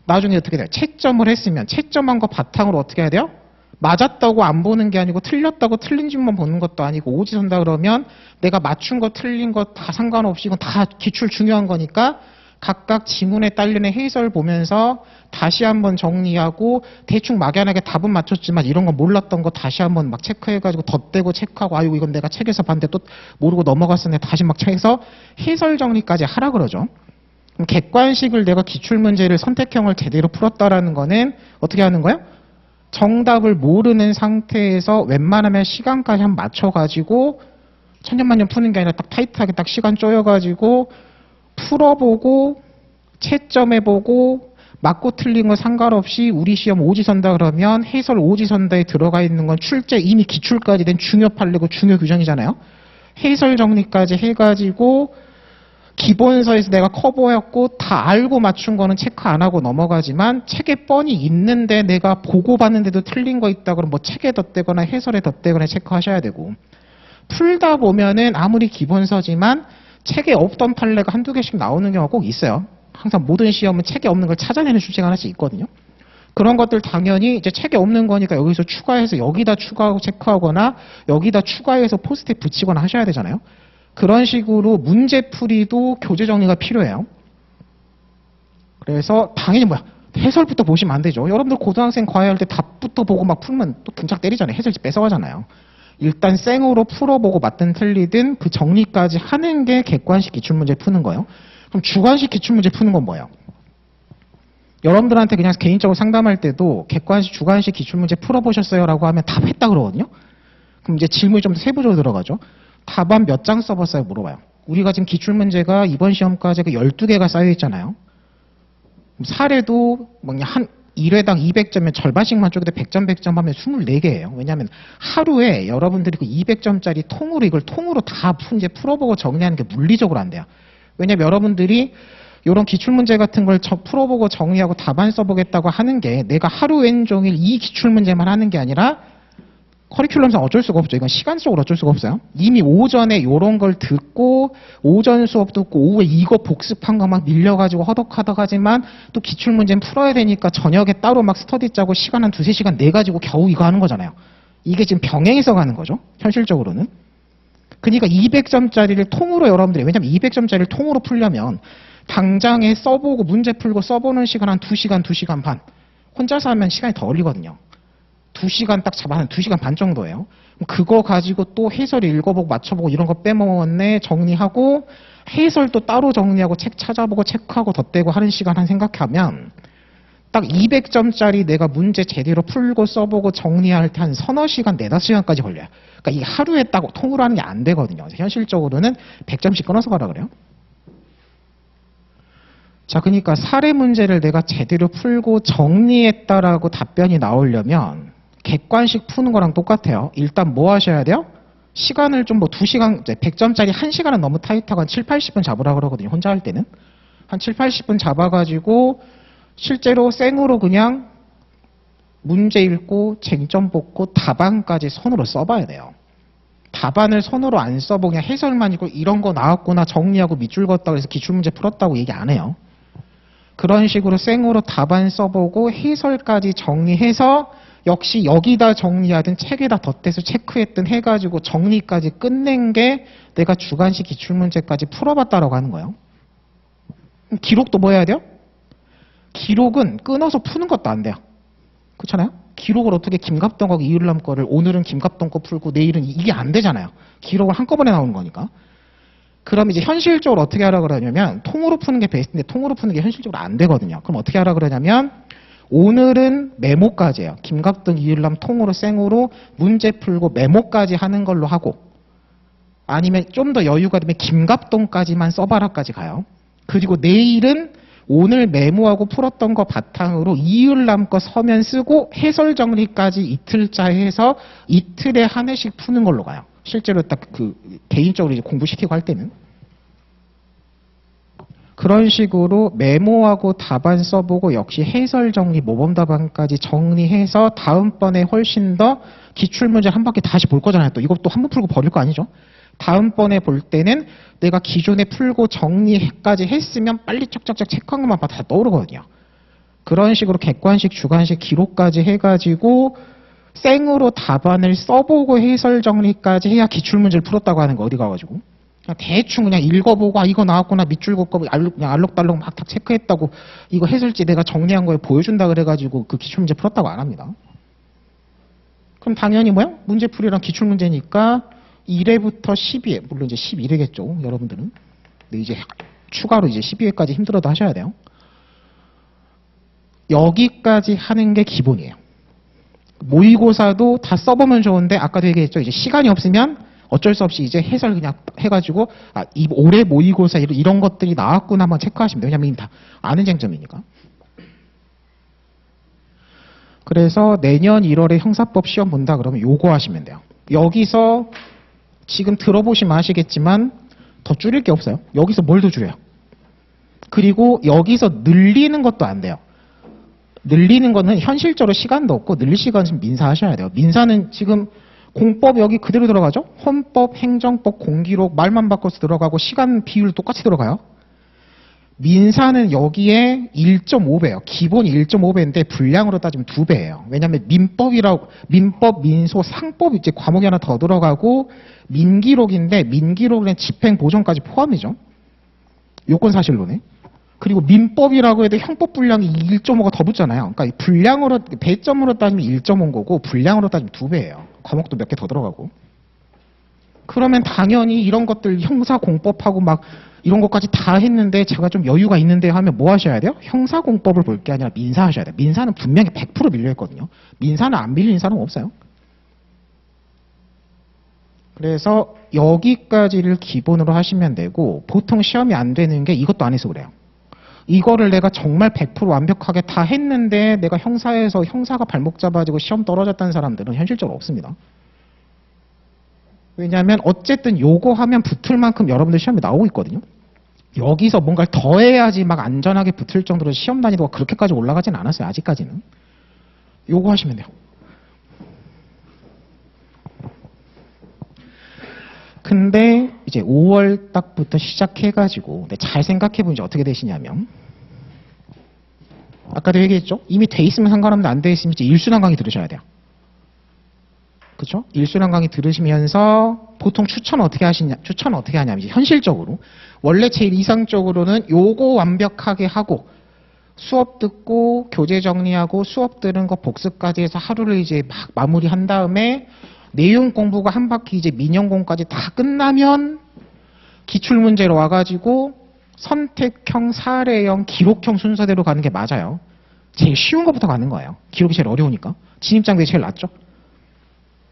나중에 어떻게 돼요? 채점을 했으면 채점한 거 바탕으로 어떻게 해야 돼요? 맞았다고 안 보는 게 아니고 틀렸다고 틀린 줄만 보는 것도 아니고 오지선다 그러면 내가 맞춘 거 틀린 거 다 상관없이 이건 다 기출 중요한 거니까 각각 지문에 딸리는 해설 보면서 다시 한번 정리하고 대충 막연하게 답은 맞췄지만 이런 거 몰랐던 거 다시 한번 막 체크해가지고 덧대고 체크하고 아이고 이건 내가 책에서 봤는데 또 모르고 넘어갔었네 다시 막 해서 해설 정리까지 하라 그러죠. 그럼 객관식을 내가 기출문제를 선택형을 제대로 풀었다라는 거는 어떻게 하는 거예요? 정답을 모르는 상태에서 웬만하면 시간까지 한 맞춰가지고 천년만년 푸는 게 아니라 딱 타이트하게 딱 시간 쪼여가지고 풀어보고 채점해보고 맞고 틀린 거 상관없이 우리 시험 오지선다 그러면 해설 오지선다에 들어가 있는 건 출제 이미 기출까지 된 중요 판례고 중요 규정이잖아요. 해설 정리까지 해가지고 기본서에서 내가 커버했고 다 알고 맞춘 거는 체크 안 하고 넘어가지만 책에 뻔히 있는데 내가 보고 봤는데도 틀린 거 있다 그러면 뭐 책에 덧대거나 해설에 덧대거나 체크하셔야 되고, 풀다 보면은 아무리 기본서지만 책에 없던 판례가 한두 개씩 나오는 경우가 꼭 있어요. 항상 모든 시험은 책에 없는 걸 찾아내는 주제가 하나씩 있거든요. 그런 것들 당연히 이제 책에 없는 거니까 여기서 추가해서 여기다 추가하고 체크하거나 여기다 추가해서 포스트잇 붙이거나 하셔야 되잖아요. 그런 식으로 문제풀이도 교재 정리가 필요해요. 그래서 당연히 해설부터 보시면 안 되죠. 여러분들 고등학생 과외할 때 답부터 보고 막 풀면 또 등짝 때리잖아요. 해설지 뺏어가잖아요. 일단 생으로 풀어보고 맞든 틀리든 그 정리까지 하는 게 객관식 기출문제 푸는 거예요. 그럼 주관식 기출문제 푸는 건 뭐예요? 여러분들한테 그냥 개인적으로 상담할 때도 객관식, 주관식 기출문제 풀어보셨어요? 라고 하면 답했다 그러거든요. 그럼 이제 질문이 좀 더 세부적으로 들어가죠. 답안 몇 장 써봤어요? 물어봐요. 우리가 지금 기출문제가 이번 시험까지 12개가 쌓여있잖아요. 사례도 한 1회당 200점면 절반씩만 쪼개도 100점 100점 하면 24개예요. 왜냐하면 하루에 여러분들이 그 200점짜리 통으로 이걸 통으로 다 문제 풀어보고 정리하는 게 물리적으로 안 돼요. 왜냐하면 여러분들이 이런 기출문제 같은 걸 풀어보고 정리하고 답안 써보겠다고 하는 게 내가 하루 왼종일 이 기출문제만 하는 게 아니라 커리큘럼상 어쩔 수가 없죠. 이건 시간적으로 어쩔 수가 없어요. 이미 오전에 이런 걸 듣고 오전 수업 듣고 오후에 이거 복습한 거 막 밀려가지고 허덕허덕 하지만 또 기출문제는 풀어야 되니까 저녁에 따로 막 스터디 짜고 시간 한 2~3시간 내가지고 겨우 이거 하는 거잖아요. 이게 지금 병행해서 가는 거죠. 현실적으로는. 그러니까 200점짜리를 통으로 여러분들이, 왜냐면 200점짜리를 통으로 풀려면 당장에 써보고 문제 풀고 써보는 시간 한 2시간, 2시간 반. 혼자서 하면 시간이 더 걸리거든요. 2시간 딱 잡아 한 2시간 반 정도예요. 그거 가지고 또 해설 읽어보고 맞춰보고 이런 거 빼먹었네 정리하고 해설도 따로 정리하고 책 찾아보고 체크하고 덧대고 하는 시간 한 생각하면 딱 200점짜리 내가 문제 제대로 풀고 써보고 정리할 때 한 서너 시간, 4~5시간까지 걸려요. 그러니까 이 하루에 딱 통으로 하는 게 안 되거든요. 현실적으로는 100점씩 끊어서 가라 그래요. 자, 그러니까 사례 문제를 내가 제대로 풀고 정리했다라고 답변이 나오려면 객관식 푸는 거랑 똑같아요. 일단 뭐 하셔야 돼요? 시간을 좀 2시간, 100점짜리 1시간은 너무 타이트하고 한 7~80분 잡으라 그러거든요. 혼자 할 때는. 한 7~80분 잡아가지고 실제로 생으로 그냥 문제 읽고 쟁점 뽑고 답안까지 손으로 써봐야 돼요. 답안을 손으로 안 써보고 그냥 해설만 읽고 이런 거 나왔구나 정리하고 밑줄 걷다고 해서 기출문제 풀었다고 얘기 안 해요. 그런 식으로 생으로 답안 써보고 해설까지 정리해서 역시 여기다 정리하든 책에다 덧대서 체크했든 해가지고 정리까지 끝낸 게 내가 주관식 기출문제까지 풀어봤다라고 하는 거예요. 기록도 뭐 해야 돼요? 기록은 끊어서 푸는 것도 안 돼요. 그렇잖아요? 기록을 어떻게 김갑동하고 이율남 거를 오늘은 김갑동 거 풀고 내일은 이게 안 되잖아요. 기록을 한꺼번에 나오는 거니까. 그럼 이제 현실적으로 어떻게 하라 그러냐면 통으로 푸는 게 베스트인데 통으로 푸는 게 현실적으로 안 되거든요. 그럼 어떻게 하라 그러냐면 오늘은 메모까지예요. 김갑동 이율남 통으로 생으로 문제 풀고 메모까지 하는 걸로 하고 아니면 좀 더 여유가 되면 김갑동까지만 써봐라까지 가요. 그리고 내일은 오늘 메모하고 풀었던 거 바탕으로 이율남 거 서면 쓰고 해설 정리까지 이틀차 해서 이틀에 한 회씩 푸는 걸로 가요. 실제로 딱 그 개인적으로 이제 공부시키고 할 때는. 그런 식으로 메모하고 답안 써보고 역시 해설 정리, 모범 답안까지 정리해서 다음번에 훨씬 더 기출문제 한 바퀴 다시 볼 거잖아요. 또 이것도 한 번 풀고 버릴 거 아니죠? 다음번에 볼 때는 내가 기존에 풀고 정리까지 했으면 빨리 쫙쫙쫙 체크한 것만 봐도 다 떠오르거든요. 그런 식으로 객관식, 주관식 기록까지 해가지고 생으로 답안을 써보고 해설 정리까지 해야 기출문제를 풀었다고 하는 거 어디 가가지고. 그냥 대충 그냥 읽어보고 아 이거 나왔구나 밑줄 긋고 그냥 알록달록 막 다 체크했다고 이거 해설지 내가 정리한 거에 보여준다 그래가지고 그 기출문제 풀었다고 안 합니다. 그럼 당연히 뭐야? 문제풀이랑 기출문제니까 1회부터 12회 물론 이제 11회겠죠 여러분들은. 근데 이제 추가로 이제 12회까지 힘들어도 하셔야 돼요. 여기까지 하는 게 기본이에요. 모의고사도 다 써보면 좋은데 아까도 얘기했죠. 이제 시간이 없으면 어쩔 수 없이 이제 해설 그냥 해가지고 아, 이 올해 모의고사 이런 것들이 나왔구나 한번 체크하시면 돼요. 왜냐면 다 아는 쟁점이니까. 그래서 내년 1월에 형사법 시험 본다 그러면 요거 하시면 돼요. 여기서 지금 들어보시면 아시겠지만 더 줄일 게 없어요. 여기서 뭘 더 줄여요? 그리고 여기서 늘리는 것도 안 돼요. 늘리는 거는 현실적으로 시간도 없고 늘릴 시간은 지금 민사하셔야 돼요. 민사는 지금 공법 여기 그대로 들어가죠? 헌법, 행정법, 공기록 말만 바꿔서 들어가고 시간 비율 똑같이 들어가요. 민사는 여기에 1.5배예요. 기본이 1.5배인데 분량으로 따지면 2배예요. 왜냐하면 민법, 민소, 상법 이제 과목이 하나 더 들어가고 민기록인데 민기록은 집행 보존까지 포함이죠. 요건사실론에. 그리고 민법이라고 해도 형법 분량이 1.5가 더 붙잖아요. 그러니까 분량으로 배점으로 따지면 1.5인 거고 분량으로 따지면 2배예요. 과목도 몇 개 더 들어가고. 그러면 당연히 이런 것들 형사공법하고 막 이런 것까지 다 했는데 제가 좀 여유가 있는데 하면 뭐 하셔야 돼요? 형사공법을 볼 게 아니라 민사 하셔야 돼요. 민사는 분명히 100% 밀려있거든요. 민사는 안 밀리는 사람은 없어요. 그래서 여기까지를 기본으로 하시면 되고 보통 시험이 안 되는 게 이것도 안 해서 그래요. 이거를 내가 정말 100% 완벽하게 다 했는데 내가 형사에서 형사가 발목 잡아지고 시험 떨어졌다는 사람들은 현실적으로 없습니다. 왜냐하면 어쨌든 요거 하면 붙을 만큼 여러분들 시험에 나오고 있거든요. 여기서 뭔가를 더 해야지 막 안전하게 붙을 정도로 시험 난이도가 그렇게까지 올라가진 않았어요. 아직까지는. 요거 하시면 돼요. 근데 이제 5월 딱부터 시작해가지고 잘 생각해보면 이제 어떻게 되시냐면 아까도 얘기했죠? 이미 돼 있으면 상관없는데 안 돼 있으면 이제 일순환 강의 들으셔야 돼요. 그렇죠? 일순환 강의 들으시면서 보통 추천은 어떻게 하냐면 이제 현실적으로 원래 제일 이상적으로는 요거 완벽하게 하고 수업 듣고 교재 정리하고 수업 들은 거 복습까지 해서 하루를 이제 막 마무리한 다음에 내용 공부가 한 바퀴 이제 민영공까지 다 끝나면 기출문제로 와가지고 선택형, 사례형, 기록형 순서대로 가는 게 맞아요. 제일 쉬운 것부터 가는 거예요. 기록이 제일 어려우니까. 진입장벽이 제일 낮죠.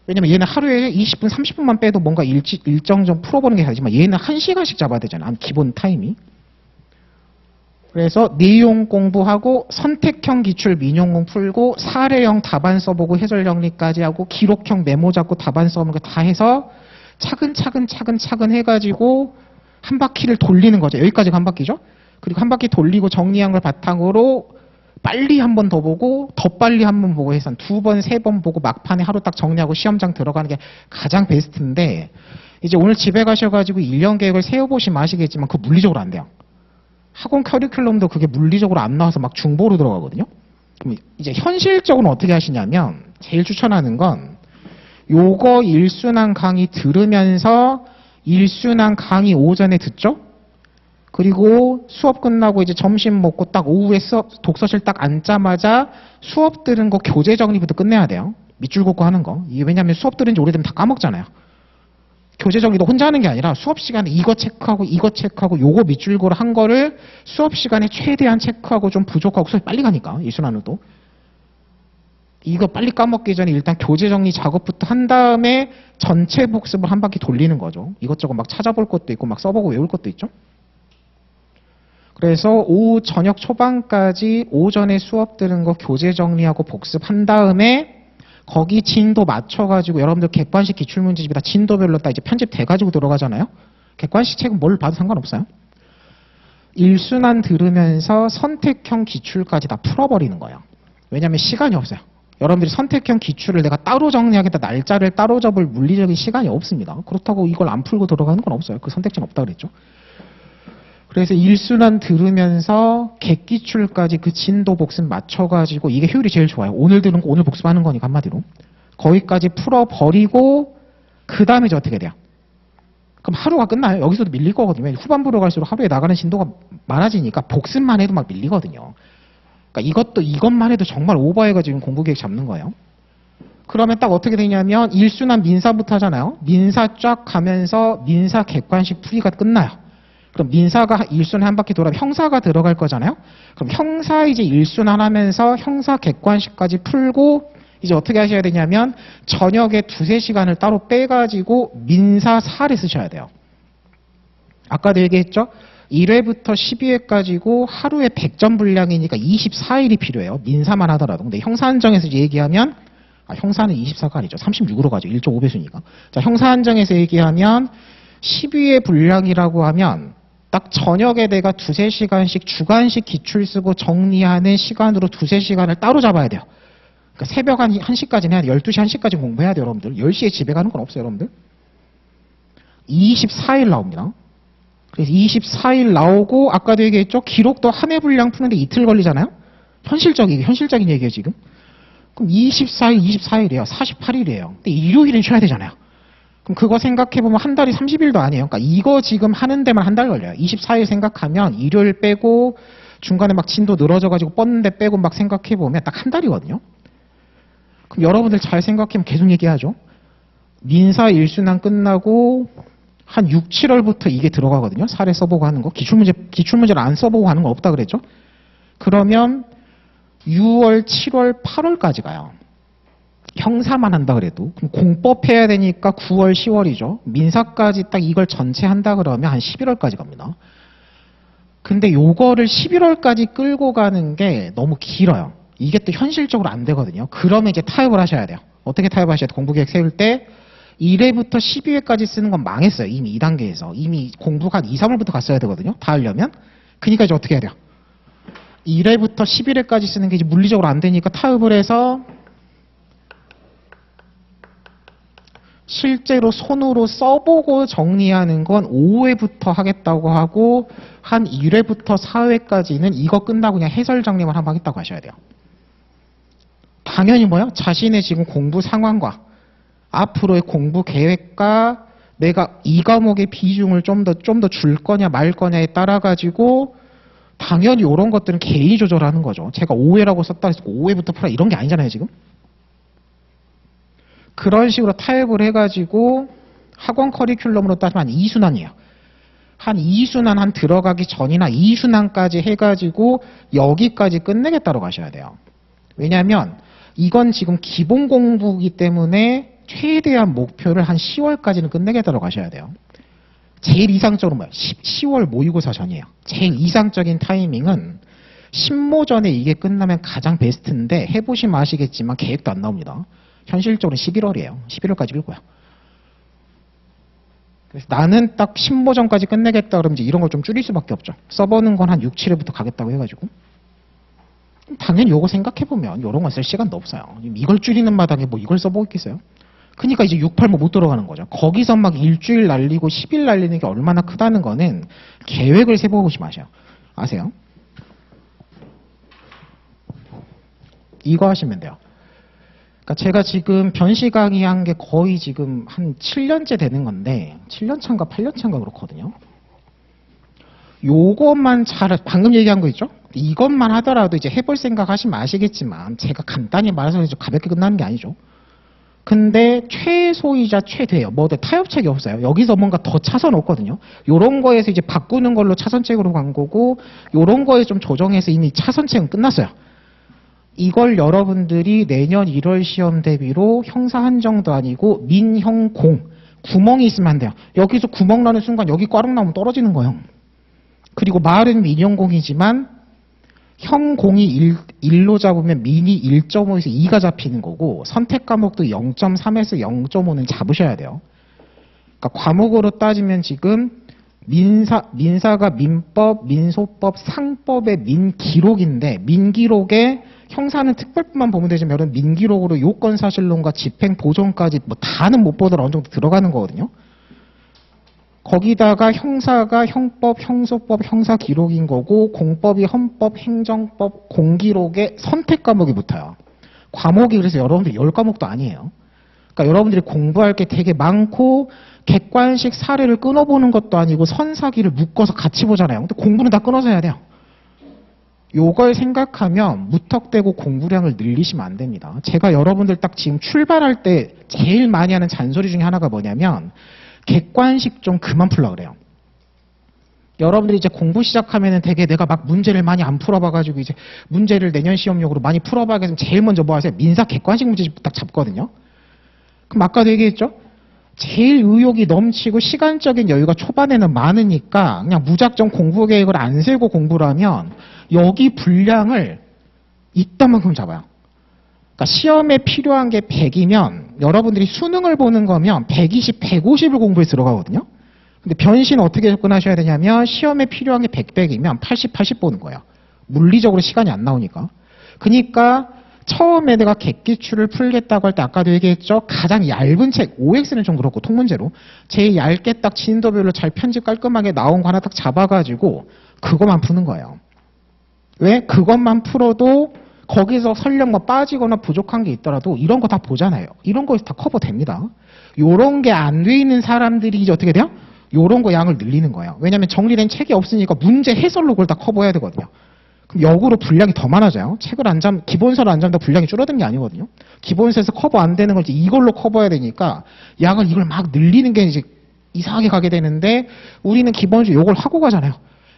왜냐면 얘는 하루에 20분, 30분만 빼도 뭔가 일정 좀 풀어보는 게 되지만 얘는 1시간씩 잡아야 되잖아. 기본 타임이. 그래서 내용 공부하고 선택형 기출 민용공 풀고 사례형 답안 써보고 해설 정리까지 하고 기록형 메모 잡고 답안 써보는 거 다 해서 차근차근 해가지고 한 바퀴를 돌리는 거죠. 여기까지가 한 바퀴죠. 그리고 한 바퀴 돌리고 정리한 걸 바탕으로 빨리 한 번 더 보고 더 빨리 한 번 보고 해서 한 2번, 3번 보고 막판에 하루 딱 정리하고 시험장 들어가는 게 가장 베스트인데 이제 오늘 집에 가셔가지고 1년 계획을 세워보시면 아시겠지만 그거 물리적으로 안 돼요. 학원 커리큘럼도 그게 물리적으로 안 나와서 막 중보로 들어가거든요. 그럼 이제 현실적으로 어떻게 하시냐면 제일 추천하는 건 요거 일순환 강의 들으면서 일순환 강의 오전에 듣죠? 그리고 수업 끝나고 이제 점심 먹고 딱 오후에 독서실 딱 앉자마자 수업 들은 거 교재 정리부터 끝내야 돼요. 밑줄 긋고 하는 거. 이게 왜냐면 수업 들은 지 오래되면 다 까먹잖아요. 교재 정리도 혼자 하는 게 아니라 수업 시간에 이거 체크하고 요거 밑줄고를 한 거를 수업 시간에 최대한 체크하고 좀 부족하고 수업이 빨리 가니까 일순환으로 이거 빨리 까먹기 전에 일단 교재 정리 작업부터 한 다음에 전체 복습을 한 바퀴 돌리는 거죠. 이것저것 막 찾아볼 것도 있고 막 써보고 외울 것도 있죠. 그래서 오후 저녁 초반까지 오전에 수업 들은 거 교재 정리하고 복습한 다음에 거기 진도 맞춰가지고 여러분들 객관식 기출문제집이 다 진도별로 딱 이제 편집돼가지고 들어가잖아요. 객관식 책은 뭘 봐도 상관없어요. 일순환 들으면서 선택형 기출까지 다 풀어버리는 거예요. 왜냐하면 시간이 없어요. 여러분들이 선택형 기출을 내가 따로 정리하겠다, 날짜를 따로 잡을 물리적인 시간이 없습니다. 그렇다고 이걸 안 풀고 들어가는 건 없어요. 그 선택지는 없다 그랬죠. 그래서 일순환 들으면서 객기출까지 그 진도 복습 맞춰가지고 이게 효율이 제일 좋아요. 오늘 들은 거 오늘 복습하는 거니까 한마디로. 거기까지 풀어버리고 그 다음에 이제 어떻게 돼요? 그럼 하루가 끝나요. 여기서도 밀릴 거거든요. 후반부로 갈수록 하루에 나가는 진도가 많아지니까 복습만 해도 막 밀리거든요. 그러니까 이것만 해도 정말 오버해가지고 공부 계획 잡는 거예요. 그러면 딱 어떻게 되냐면 일순환 민사부터 하잖아요. 민사 쫙 가면서 민사 객관식 풀이가 끝나요. 그럼 민사가 일순환 한 바퀴 돌아면 형사가 들어갈 거잖아요. 그럼 형사 이제 일순환 하면서 형사 객관식까지 풀고 이제 어떻게 하셔야 되냐면 저녁에 2-3시간을 따로 빼가지고 민사 사를 쓰셔야 돼요. 아까도 얘기했죠. 1회부터 12회까지고 하루에 100점 분량이니까 24일이 필요해요. 민사만 하더라도. 근데 형사 한정에서 얘기하면 형사는 24가 아니죠. 36으로 가죠. 1.5배수니까. 자, 형사 한정에서 얘기하면 12회 분량이라고 하면 딱 저녁에 내가 2-3시간씩 주간식 기출 쓰고 정리하는 시간으로 2-3시간을 따로 잡아야 돼요. 그러니까 새벽 1시까지는 해야 돼요. 12시 1시까지 공부해야 돼요, 여러분들. 10시에 집에 가는 건 없어요, 여러분들. 24일 나옵니다. 그래서 24일 나오고 아까도 얘기했죠. 기록도 한 해 분량 푸는데 이틀 걸리잖아요. 현실적인 얘기예요, 지금. 그럼 24일이에요. 48일이에요. 근데 일요일은 쉬어야 되잖아요. 그럼 그거 생각해보면 한 달이 30일도 아니에요. 그러니까 이거 지금 하는 데만 한 달 걸려요. 24일 생각하면 일요일 빼고 중간에 막 진도 늘어져가지고 뻗는데 빼고 막 생각해보면 딱 한 달이거든요. 그럼 여러분들 잘 생각하면 계속 얘기하죠. 민사 일순환 끝나고 한 6, 7월부터 이게 들어가거든요. 사례 써보고 하는 거. 기출문제를 안 써보고 하는 거 없다 그랬죠. 그러면 6월, 7월, 8월까지 가요. 형사만 한다 그래도. 그럼 공법 해야 되니까 9월, 10월이죠. 민사까지 딱 이걸 전체 한다 그러면 한 11월까지 갑니다. 근데 요거를 11월까지 끌고 가는 게 너무 길어요. 이게 또 현실적으로 안 되거든요. 그러면 이제 타협을 하셔야 돼요. 어떻게 타협하셔야 돼요? 공부계획 세울 때 1회부터 12회까지 쓰는 건 망했어요. 이미 2단계에서. 이미 공부가 한 2, 3월부터 갔어야 되거든요. 다 하려면. 그러니까 이제 어떻게 해야 돼요? 1회부터 11회까지 쓰는 게 이제 물리적으로 안 되니까 타협을 해서 실제로 손으로 써보고 정리하는 건 5회부터 하겠다고 하고 한 1회부터 4회까지는 이거 끝나고 그냥 해설 정리만 한번 하겠다고 하셔야 돼요. 당연히 뭐요? 자신의 지금 공부 상황과 앞으로의 공부 계획과 내가 이 과목의 비중을 좀 더 줄 거냐 말 거냐에 따라 가지고 당연히 이런 것들은 개인이 조절하는 거죠. 제가 5회라고 썼다 해서 5회부터 풀어 이런 게 아니잖아요, 지금. 그런 식으로 타협을 해가지고 학원 커리큘럼으로 따지면 한 2순환이에요. 한 2순환 한 들어가기 전이나 2순환까지 해가지고 여기까지 끝내겠다고 가셔야 돼요. 왜냐하면 이건 지금 기본 공부이기 때문에 최대한 목표를 한 10월까지는 끝내겠다고 가셔야 돼요. 제일 이상적으로 뭐예요? 10월 모의고사 전이에요. 제일 이상적인 타이밍은 신모 전에 이게 끝나면 가장 베스트인데 해보시면 아시겠지만 계획도 안 나옵니다. 현실적으로 11월이에요. 11월까지 밀고요. 그래서 나는 딱 신모 전까지 끝내겠다 그러면 이제 이런 걸 좀 줄일 수밖에 없죠. 써보는 건 한 6, 7회부터 가겠다고 해가지고. 당연히 요거 생각해보면 이런 건 쓸 시간도 없어요. 이걸 줄이는 마당에 뭐 이걸 써보고 있겠어요? 그러니까 이제 6, 8, 못 들어가는 거죠. 거기서 막 일주일 날리고 10일 날리는 게 얼마나 크다는 거는 계획을 세워보시 마셔요. 아세요? 이거 하시면 돼요. 그러니까 제가 지금 변시 강의한 게 거의 지금 한 7년째 되는 건데 7년 차인가 8년 차인가 그렇거든요. 요것만 방금 얘기한 거 있죠? 이것만 하더라도 이제 해볼 생각 하시면 아시겠지만 제가 간단히 말해서 가볍게 끝나는 게 아니죠. 근데 최소이자 최대예요. 뭐 타협책이 없어요. 여기서 뭔가 더 차선 없거든요. 요런 거에서 이제 바꾸는 걸로 차선책으로 간 거고 요런 거에 좀 조정해서 이미 차선책은 끝났어요. 이걸 여러분들이 내년 1월 시험 대비로 형사 한정도 아니고 민형공 구멍이 있으면 안 돼요. 여기서 구멍 나는 순간 여기 꽈락 나오면 떨어지는 거예요. 그리고 말은 민형공이지만 형공이 1로 잡으면 민이 1.5에서 2가 잡히는 거고 선택 과목도 0.3에서 0.5는 잡으셔야 돼요. 그러니까 과목으로 따지면 지금 민사가 민법, 민소법, 상법의 민기록인데 민기록에 형사는 특별법만 보면 되지만 여러분 민기록으로 요건사실론과 집행보존까지 뭐 다는 못 보더라도 어느 정도 들어가는 거거든요. 거기다가 형사가 형법, 형소법, 형사기록인 거고 공법이 헌법, 행정법, 공기록의 선택 과목이 붙어요. 과목이 그래서 여러분들 10과목도 아니에요. 그러니까 여러분들이 공부할 게 되게 많고 객관식 사례를 끊어보는 것도 아니고 선사기를 묶어서 같이 보잖아요. 근데 공부는 다 끊어서 해야 돼요. 요걸 생각하면 무턱대고 공부량을 늘리시면 안 됩니다. 제가 여러분들 딱 지금 출발할 때 제일 많이 하는 잔소리 중에 하나가 뭐냐면 객관식 좀 그만 풀라 그래요. 여러분들이 이제 공부 시작하면은 되게 내가 막 문제를 많이 안 풀어봐가지고 이제 문제를 내년 시험용으로 많이 풀어봐야겠으면 제일 먼저 뭐 하세요? 민사 객관식 문제집 딱 잡거든요. 그럼 아까도 얘기했죠? 제일 의욕이 넘치고 시간적인 여유가 초반에는 많으니까 그냥 무작정 공부 계획을 안 세고 공부를 하면 여기 분량을 이따만큼 잡아요. 그러니까 시험에 필요한 게 100이면 여러분들이 수능을 보는 거면 120, 150을 공부에 들어가거든요. 근데 변시는 어떻게 접근하셔야 되냐면 시험에 필요한 게 100이면 80, 80 보는 거예요. 물리적으로 시간이 안 나오니까. 그러니까 처음에 내가 객기출을 풀겠다고 할 때 아까도 얘기했죠. 가장 얇은 책, OX는 좀 그렇고 통문제로 제일 얇게 딱 진도별로 잘 편집 깔끔하게 나온 거 하나 딱 잡아가지고 그것만 푸는 거예요. 왜? 그것만 풀어도 거기서 설령 뭐 빠지거나 부족한 게 있더라도 이런 거 다 보잖아요. 이런 거에서 다 커버됩니다. 요런 게 안 돼 있는 사람들이 이제 어떻게 돼요? 요런 거 양을 늘리는 거예요. 왜냐하면 정리된 책이 없으니까 문제 해설로 그걸 다 커버해야 되거든요. 그럼 역으로 분량이 더 많아져요. 책을 기본서를 안 잡는다 분량이 줄어든 게 아니거든요. 기본서에서 커버 안 되는 걸 이제 이걸로 커버해야 되니까 양을 이걸 막 늘리는 게 이제 이상하게 가게 되는데 우리는 기본적으로 요걸 하고 가잖아요.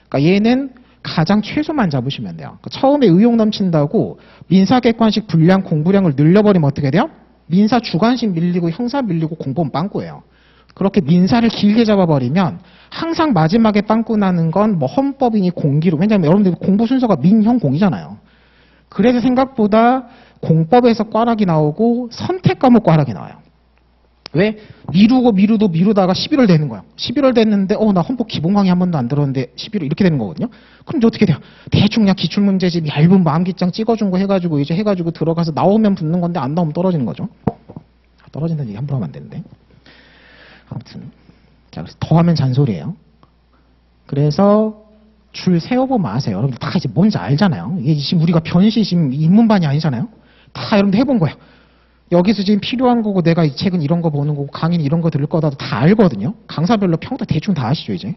그러니까 얘는 가장 최소만 잡으시면 돼요. 그러니까 처음에 의욕 넘친다고 민사객관식 분량 공부량을 늘려버리면 어떻게 돼요? 민사 주관식 밀리고 형사 밀리고 공부는 빵꾸예요. 그렇게 민사를 길게 잡아버리면 항상 마지막에 빵꾸 나는 건 뭐 헌법이니 공기로 왜냐하면 여러분들 공부 순서가 민형공이잖아요. 그래서 생각보다 공법에서 꽈락이 나오고 선택 과목 꽈락이 나와요. 왜? 미루다가 11월 되는 거야. 11월 됐는데 나 헌법 기본 강의 한 번도 안 들었는데 11월 이렇게 되는 거거든요. 그럼 이제 어떻게 돼요? 대충 그냥 기출문제집 얇은 암기장 찍어준 거 해가지고 이제 해가지고 들어가서 나오면 붙는 건데 안 나오면 떨어지는 거죠. 떨어진다는 얘기 함부로 하면 안 되는데. 아무튼 자 그래서 더 하면 잔소리예요. 그래서 줄 세워보면 아세요. 여러분들 다 이제 뭔지 알잖아요. 이게 지금 우리가 변시 지금 입문반이 아니잖아요. 다 여러분들 해본 거예요. 여기서 지금 필요한 거고 내가 이 책은 이런 거 보는 거고 강의는 이런 거 들을 거다도 다 알거든요. 강사별로 평도 대충 다 아시죠 이제.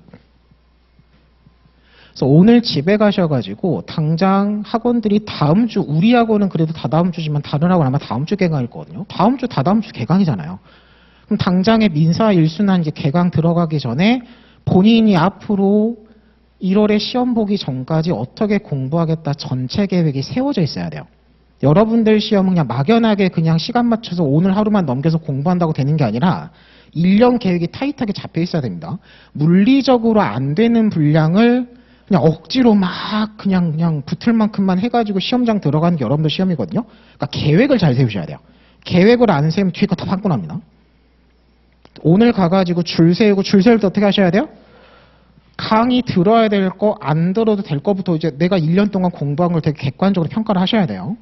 그래서 오늘 집에 가셔가지고 당장 학원들이 다음 주 우리 학원은 그래도 다다음 주지만 다른 학원 아마 다음 주 개강일 거거든요. 다음 주 다다음 주 개강이잖아요. 그럼 당장에 민사 1순환 이제 개강 들어가기 전에 본인이 앞으로 1월에 시험 보기 전까지 어떻게 공부하겠다 전체 계획이 세워져 있어야 돼요. 여러분들 시험은 그냥 막연하게 그냥 시간 맞춰서 오늘 하루만 넘겨서 공부한다고 되는 게 아니라 1년 계획이 타이트하게 잡혀 있어야 됩니다. 물리적으로 안 되는 분량을 그냥 억지로 막 그냥 붙을 만큼만 해가지고 시험장 들어가는 게 여러분들 시험이거든요. 그러니까 계획을 잘 세우셔야 돼요. 계획을 안 세우면 뒤에 거 다 빵꾸납니다. 오늘 가가지고 줄 세울 때 어떻게 하셔야 돼요? 강의 들어야 될 거, 안 들어도 될 거부터 이제 내가 1년 동안 공부한 걸 되게 객관적으로 평가를 하셔야 돼요.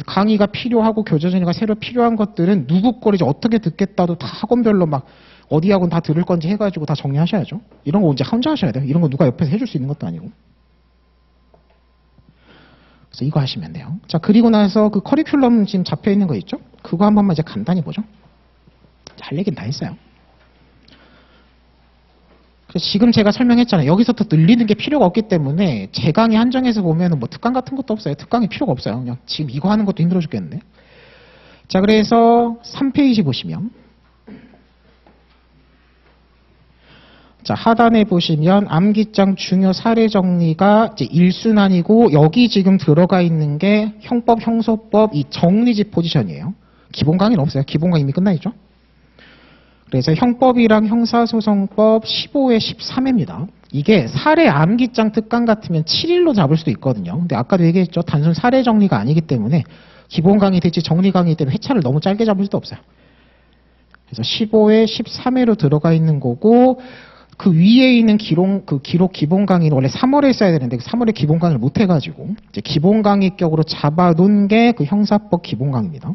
강의가 필요하고 교재전이가 새로 필요한 것들은 누구 거를 이제 어떻게 듣겠다도 다 학원별로 막 어디 학원 다 들을 건지 해가지고 다 정리하셔야죠. 이런 거 이제 혼자 하셔야 돼요. 이런 거 누가 옆에서 해줄 수 있는 것도 아니고. 그래서 이거 하시면 돼요. 자, 그리고 나서 그 커리큘럼 지금 잡혀 있는 거 있죠? 그거 한 번만 이제 간단히 보죠. 할 얘기는 다 했어요. 그래서 지금 제가 설명했잖아요. 여기서 더 늘리는 게 필요가 없기 때문에 제 강의 한정해서 보면은 뭐 특강 같은 것도 없어요. 특강이 필요가 없어요. 그냥 지금 이거 하는 것도 힘들어 죽겠는데. 자, 그래서 3페이지 보시면, 자, 하단에 보시면 암기장 중요 사례 정리가 이제 1순환이고, 여기 지금 들어가 있는 게 형법, 형소법 이 정리집 포지션이에요. 기본 강의는 없어요. 기본 강의 이미 끝나 있죠. 그래서 형법이랑 형사소송법 15회 13회입니다. 이게 사례 암기장 특강 같으면 7일로 잡을 수도 있거든요. 근데 아까도 얘기했죠. 단순 사례 정리가 아니기 때문에 기본 강의 대체 정리 강의 때문에 회차를 너무 짧게 잡을 수도 없어요. 그래서 15회 13회로 들어가 있는 거고, 그 위에 있는 기록 기본 강의는 원래 3월에 했어야 되는데 3월에 기본 강의를 못 해가지고 이제 기본 강의격으로 잡아놓은 게 그 형사법 기본 강의입니다.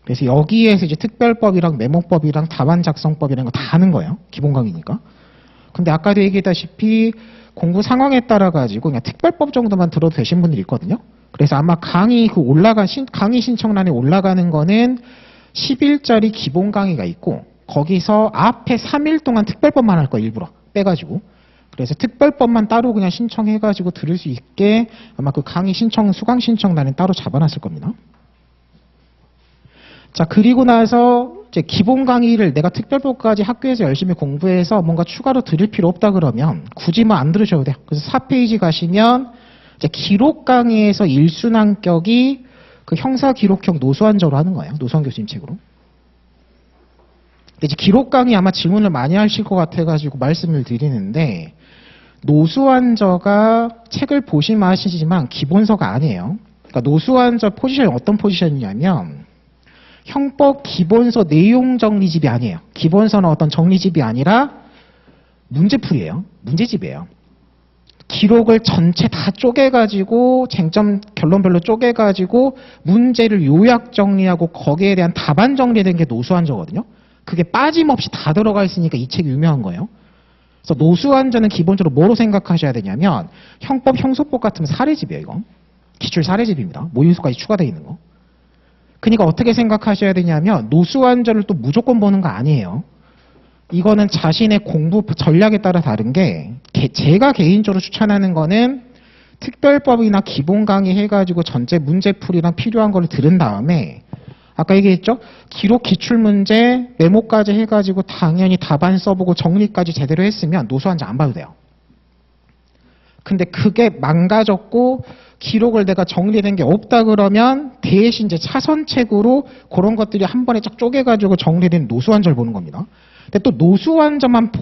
그래서 여기에서 이제 특별법이랑 메모법이랑 답안 작성법이라는 거 다 하는 거예요. 기본 강의니까. 근데 아까도 얘기했다시피 공부 상황에 따라 가지고 그냥 특별법 정도만 들어도 되신 분들이 있거든요. 그래서 아마 강의 강의 신청란에 올라가는 거는 10일짜리 기본 강의가 있고, 거기서 앞에 3일 동안 특별법만 할 거예요. 일부러 빼가지고. 그래서 특별법만 따로 그냥 신청해가지고 들을 수 있게 아마 그 강의 수강 신청란은 따로 잡아놨을 겁니다. 자, 그리고 나서 이제 기본 강의를 내가 특별법까지 학교에서 열심히 공부해서 뭔가 추가로 들을 필요 없다 그러면 굳이 뭐 안 들으셔도 돼요. 그래서 4페이지 가시면 이제 기록 강의에서 1순환격이 그 형사 기록형 노수환저로 하는 거예요. 노수환 교수님 책으로. 근데 이제 기록 강의 아마 질문을 많이 하실 것 같아가지고 말씀을 드리는데, 노수환저가 책을 보시면 아시지만 기본서가 아니에요. 그러니까 노수환저 포지션이 어떤 포지션이냐면 형법 기본서 내용 정리집이 아니에요. 기본서는 어떤 정리집이 아니라 문제풀이에요. 문제집이에요. 기록을 전체 다 쪼개가지고 쟁점 결론별로 쪼개가지고 문제를 요약 정리하고 거기에 대한 답안 정리된 게 노수환저거든요. 그게 빠짐없이 다 들어가 있으니까 이 책이 유명한 거예요. 그래서 노수환저는 기본적으로 뭐로 생각하셔야 되냐면 형법, 형소법 같으면 사례집이에요. 이거 기출 사례집입니다. 모의고사까지 추가되어 있는 거. 그러니까 어떻게 생각하셔야 되냐면 노수환저를 또 무조건 보는 거 아니에요. 이거는 자신의 공부 전략에 따라 다른 게, 제가 개인적으로 추천하는 거는 특별법이나 기본 강의 해가지고 전체 문제풀이랑 필요한 걸 들은 다음에 아까 얘기했죠? 기록 기출문제 메모까지 해가지고 당연히 답안 써보고 정리까지 제대로 했으면 노수환저 안 봐도 돼요. 근데 그게 망가졌고 기록을 내가 정리된 게 없다 그러면 대신 이제 차선책으로 그런 것들이 한 번에 쫙 쪼개가지고 정리된 노수환저를 보는 겁니다. 근데 또 노수환저만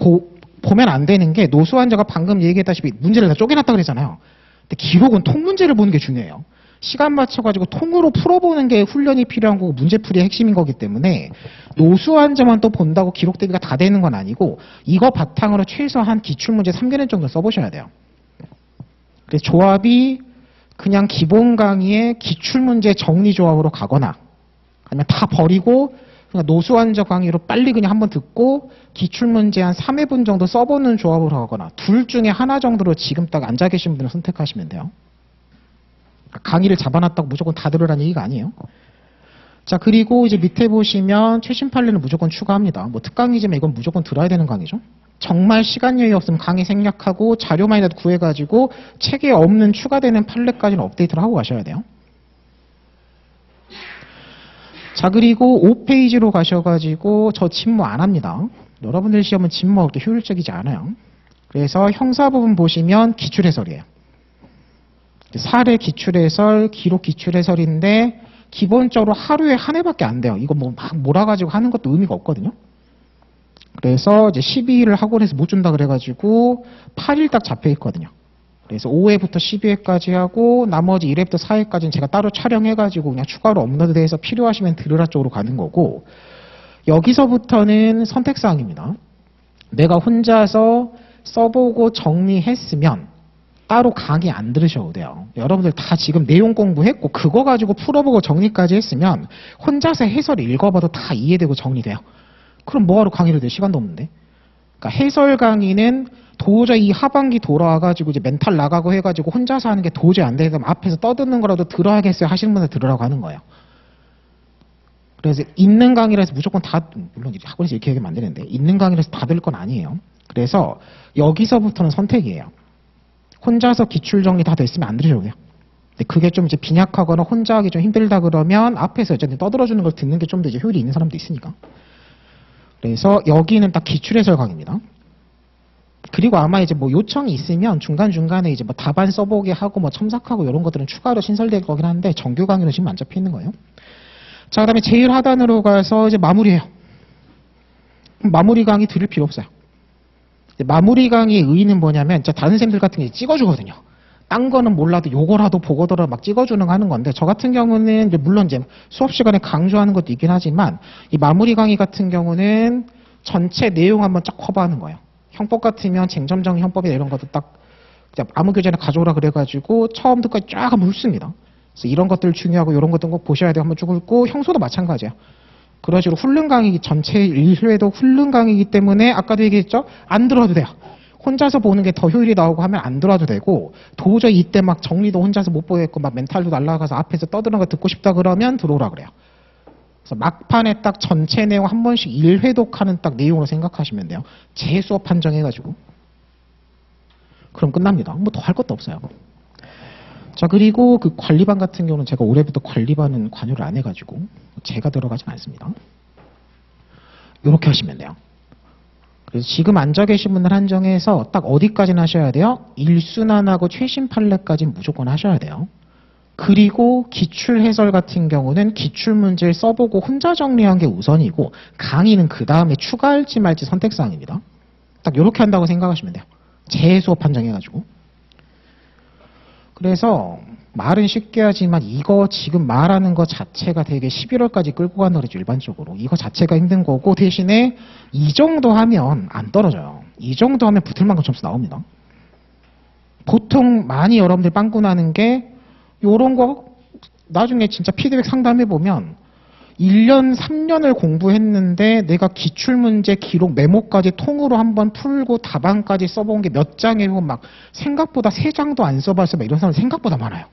보면 안 되는 게, 노수환저가 방금 얘기했다시피 문제를 다 쪼개놨다 그랬잖아요. 근데 기록은 통문제를 보는 게 중요해요. 시간 맞춰가지고 통으로 풀어보는 게 훈련이 필요한 거고 문제풀이의 핵심인 거기 때문에 노수환저만 또 본다고 기록 대비가 다 되는 건 아니고, 이거 바탕으로 최소한 기출문제 3개년 정도 써보셔야 돼요. 그래서 조합이 그냥 기본 강의에 기출문제 정리 조합으로 가거나, 아니면 다 버리고 그냥 노수환저 강의로 빨리 그냥 한번 듣고 기출문제 한 3회분 정도 써보는 조합으로 하거나, 둘 중에 하나 정도로 지금 딱 앉아 계신 분을 선택하시면 돼요. 강의를 잡아놨다고 무조건 다 들으라는 얘기가 아니에요. 자, 그리고 이제 밑에 보시면 최신 판례는 무조건 추가합니다. 뭐 특강이지만 이건 무조건 들어야 되는 강의죠. 정말 시간 여유 없으면 강의 생략하고 자료만이라도 구해가지고 책에 없는 추가되는 판례까지는 업데이트를 하고 가셔야 돼요. 자, 그리고 5페이지로 가셔가지고 저 진모 안 합니다. 여러분들 시험은 진모 그렇게 효율적이지 않아요. 그래서 형사 부분 보시면 기출해설이에요. 사례 기출해설, 기록 기출해설인데 기본적으로 하루에 한 회밖에 안 돼요. 이거 뭐 막 몰아가지고 하는 것도 의미가 없거든요. 그래서 이제 12일을 학원에서 못 준다 그래가지고 8일 딱 잡혀 있거든요. 그래서 5회부터 12회까지 하고 나머지 1회부터 4회까지는 제가 따로 촬영해가지고 그냥 추가로 업로드해서 필요하시면 들으라 쪽으로 가는 거고, 여기서부터는 선택사항입니다. 내가 혼자서 써보고 정리했으면 따로 강의 안 들으셔도 돼요. 여러분들 다 지금 내용 공부했고 그거 가지고 풀어보고 정리까지 했으면 혼자서 해설 읽어봐도 다 이해되고 정리돼요. 그럼 뭐하러 강의를 낼 시간도 없는데. 그러니까 해설 강의는 도저히 이 하반기 돌아와가지고 이제 멘탈 나가고 해가지고 혼자서 하는 게 도저히 안 되면 앞에서 떠드는 거라도 들어야겠어요 하시는 분들 들으라고 하는 거예요. 그래서 있는 강의라서 무조건 다, 물론 이제 학원에서 이렇게 얘기하면 안 되는데, 있는 강의라서 다 들 건 아니에요. 그래서 여기서부터는 선택이에요. 혼자서 기출 정리 다 됐으면 안 들으셔도 돼요. 근데 그게 좀 이제 빈약하거나 혼자 하기 좀 힘들다 그러면 앞에서 어쨌든 떠들어주는 걸 듣는 게 좀 더 이제 효율이 있는 사람도 있으니까. 그래서 여기는 딱 기출 해설 강의입니다. 그리고 아마 이제 뭐 요청이 있으면 중간중간에 이제 뭐 답안 써보게 하고 뭐 첨삭하고 이런 것들은 추가로 신설될 거긴 한데 정규 강의로 지금 안 잡혀 있는 거예요. 자, 그 다음에 제일 하단으로 가서 이제 마무리해요. 마무리 강의 들을 필요 없어요. 마무리 강의의 의의는 뭐냐면, 다른 쌤들 같은 게 찍어주거든요. 딴 거는 몰라도 요거라도 보고더라 막 찍어주는 거 하는 건데, 저 같은 경우는 이제 물론 이제 수업 시간에 강조하는 것도 있긴 하지만, 이 마무리 강의 같은 경우는 전체 내용 한번 쫙 커버하는 거예요. 형법 같으면 쟁점정 형법이나 이런 것도 딱 아무 교재나 가져오라 그래가지고 처음부터 쫙 한번 훑습니다. 그래서 이런 것들 중요하고 이런 것들 꼭 보셔야 돼요. 한번 쭉 훑고 형소도 마찬가지예요. 그런 식으로 훑는 강의 전체 1회도 훑는 강의이기 때문에 아까도 얘기했죠? 안 들어도 돼요. 혼자서 보는 게 더 효율이 나오고 하면 안 들어도 되고 도저히 이때 막 정리도 혼자서 못 보겠고 막 멘탈도 날라가서 앞에서 떠드는 거 듣고 싶다 그러면 들어오라 그래요. 그래서 막판에 딱 전체 내용 한 번씩 1회독하는 딱 내용으로 생각하시면 돼요. 재수업 한정해가지고. 그럼 끝납니다. 뭐 더 할 것도 없어요. 자, 그리고 그 관리반 같은 경우는 제가 올해부터 관리반은 관여를 안 해가지고 제가 들어가진 않습니다. 이렇게 하시면 돼요. 그래서 지금 앉아 계신 분들 한정해서 딱 어디까지는 하셔야 돼요? 1순환하고 최신 판례까지는 무조건 하셔야 돼요. 그리고 기출 해설 같은 경우는 기출 문제를 써보고 혼자 정리한 게 우선이고 강의는 그 다음에 추가할지 말지 선택사항입니다. 딱 이렇게 한다고 생각하시면 돼요. 재수업 한정해가지고. 그래서 말은 쉽게 하지만 이거 지금 말하는 거 자체가 되게 11월까지 끌고 간다 그러죠. 일반적으로. 이거 자체가 힘든 거고 대신에 이 정도 하면 안 떨어져요. 이 정도 하면 붙을 만큼 점수 나옵니다. 보통 많이 여러분들 빵꾸 나는 게 요런 거 나중에 진짜 피드백 상담해보면 1년, 3년을 공부했는데 내가 기출문제 기록 메모까지 통으로 한번 풀고 답안까지 써본 게 몇 장이고 막 생각보다 3장도 안 써봤어 막 이런 사람 생각보다 많아요.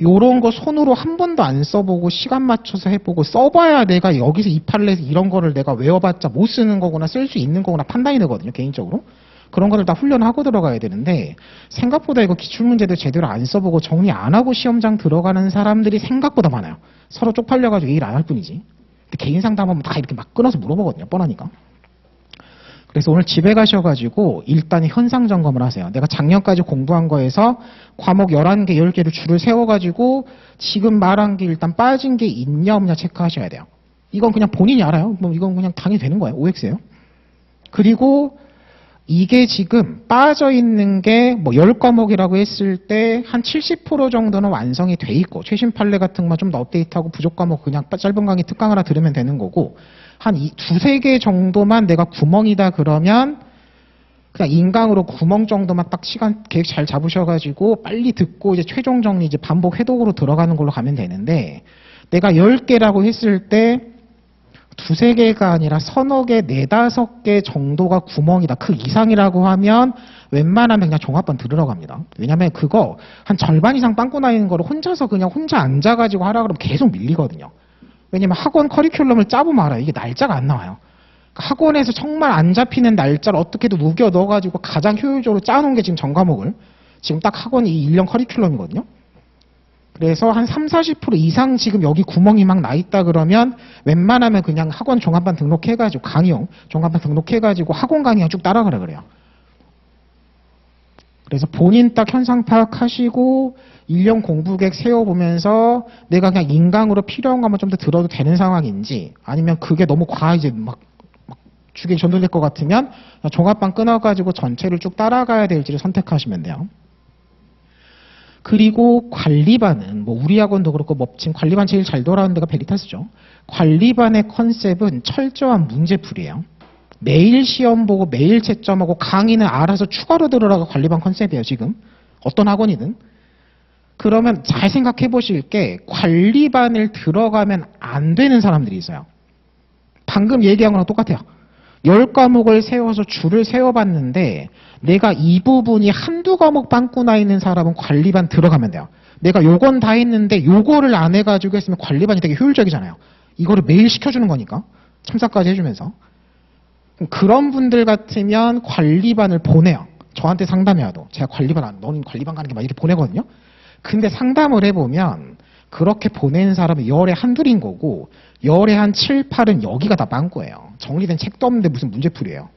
요런 거 손으로 한 번도 안 써보고 시간 맞춰서 해보고 써봐야 내가 여기서 이 판례에서 이런 거를 내가 외워봤자 못 쓰는 거구나 쓸 수 있는 거구나 판단이 되거든요. 개인적으로. 그런 것들 다 훈련하고 들어가야 되는데 생각보다 이거 기출문제도 제대로 안 써보고 정리 안 하고 시험장 들어가는 사람들이 생각보다 많아요. 서로 쪽팔려가지고 일 안 할 뿐이지. 근데 개인 상담하면 다 이렇게 막 끊어서 물어보거든요. 뻔하니까. 그래서 오늘 집에 가셔가지고 일단 현상 점검을 하세요. 내가 작년까지 공부한 거에서 과목 11개, 10개를 줄을 세워가지고 지금 말한 게 일단 빠진 게 있냐 없냐 체크하셔야 돼요. 이건 그냥 본인이 알아요. 뭐 이건 그냥 당연히 되는 거예요. OX예요. 그리고 이게 지금 빠져있는 게 뭐 10과목이라고 했을 때 한 70% 정도는 완성이 돼 있고 최신 판례 같은 것만 좀 더 업데이트하고 부족 과목 그냥 짧은 강의 특강 하나 들으면 되는 거고 한 두세 개 정도만 내가 구멍이다 그러면 그냥 인강으로 구멍 정도만 딱 시간 계획 잘 잡으셔가지고 빨리 듣고 이제 최종 정리 이제 반복 회독으로 들어가는 걸로 가면 되는데 내가 10개라고 했을 때 두세 개가 아니라 서너 개, 네다섯 개 정도가 구멍이다. 그 이상이라고 하면 웬만하면 그냥 종합반 들으러 갑니다. 왜냐면 그거 한 절반 이상 빵꾸 나 있는 거를 혼자서 그냥 혼자 앉아가지고 하라 그러면 계속 밀리거든요. 왜냐면 학원 커리큘럼을 짜보면 알아요. 이게 날짜가 안 나와요. 학원에서 정말 안 잡히는 날짜를 어떻게든 녹여 넣어가지고 가장 효율적으로 짜놓은 게 지금 전 과목을 지금 딱 학원이 1년 커리큘럼이거든요. 그래서 한 30-40% 이상 지금 여기 구멍이 막 나 있다 그러면 웬만하면 그냥 학원 종합반 등록해가지고 강의용 종합반 등록해가지고 학원 강의 쭉 따라가라 그래요. 그래서 본인 딱 현상 파악하시고 1년 공부 계획 세워보면서 내가 그냥 인강으로 필요한 것만 좀 더 들어도 되는 상황인지 아니면 그게 너무 이제 막 주객이 전도될 것 같으면 종합반 끊어가지고 전체를 쭉 따라가야 될지를 선택하시면 돼요. 그리고 관리반은 뭐 우리 학원도 그렇고 뭐 지금 관리반 제일 잘 돌아오는 데가 베리타스죠. 관리반의 컨셉은 철저한 문제풀이에요. 매일 시험 보고 매일 채점하고 강의는 알아서 추가로 들으라고 관리반 컨셉이에요. 지금 어떤 학원이든. 그러면 잘 생각해 보실 게 관리반을 들어가면 안 되는 사람들이 있어요. 방금 얘기한 거랑 똑같아요. 10과목을 세워서 줄을 세워봤는데 내가 이 부분이 한두 과목 빵꾸 나 있는 사람은 관리반 들어가면 돼요. 내가 요건 다 했는데 요거를 안 해가지고 했으면 관리반이 되게 효율적이잖아요. 이거를 매일 시켜주는 거니까. 첨삭까지 해주면서. 그런 분들 같으면 관리반을 보내요. 저한테 상담해 와도. 제가 너는 관리반 가는 게 막 이렇게 보내거든요. 근데 상담을 해보면 그렇게 보낸 사람은 열에 한둘인 거고 열에 한 7, 8은 여기가 다 빵꾸예요. 정리된 책도 없는데 무슨 문제풀이에요.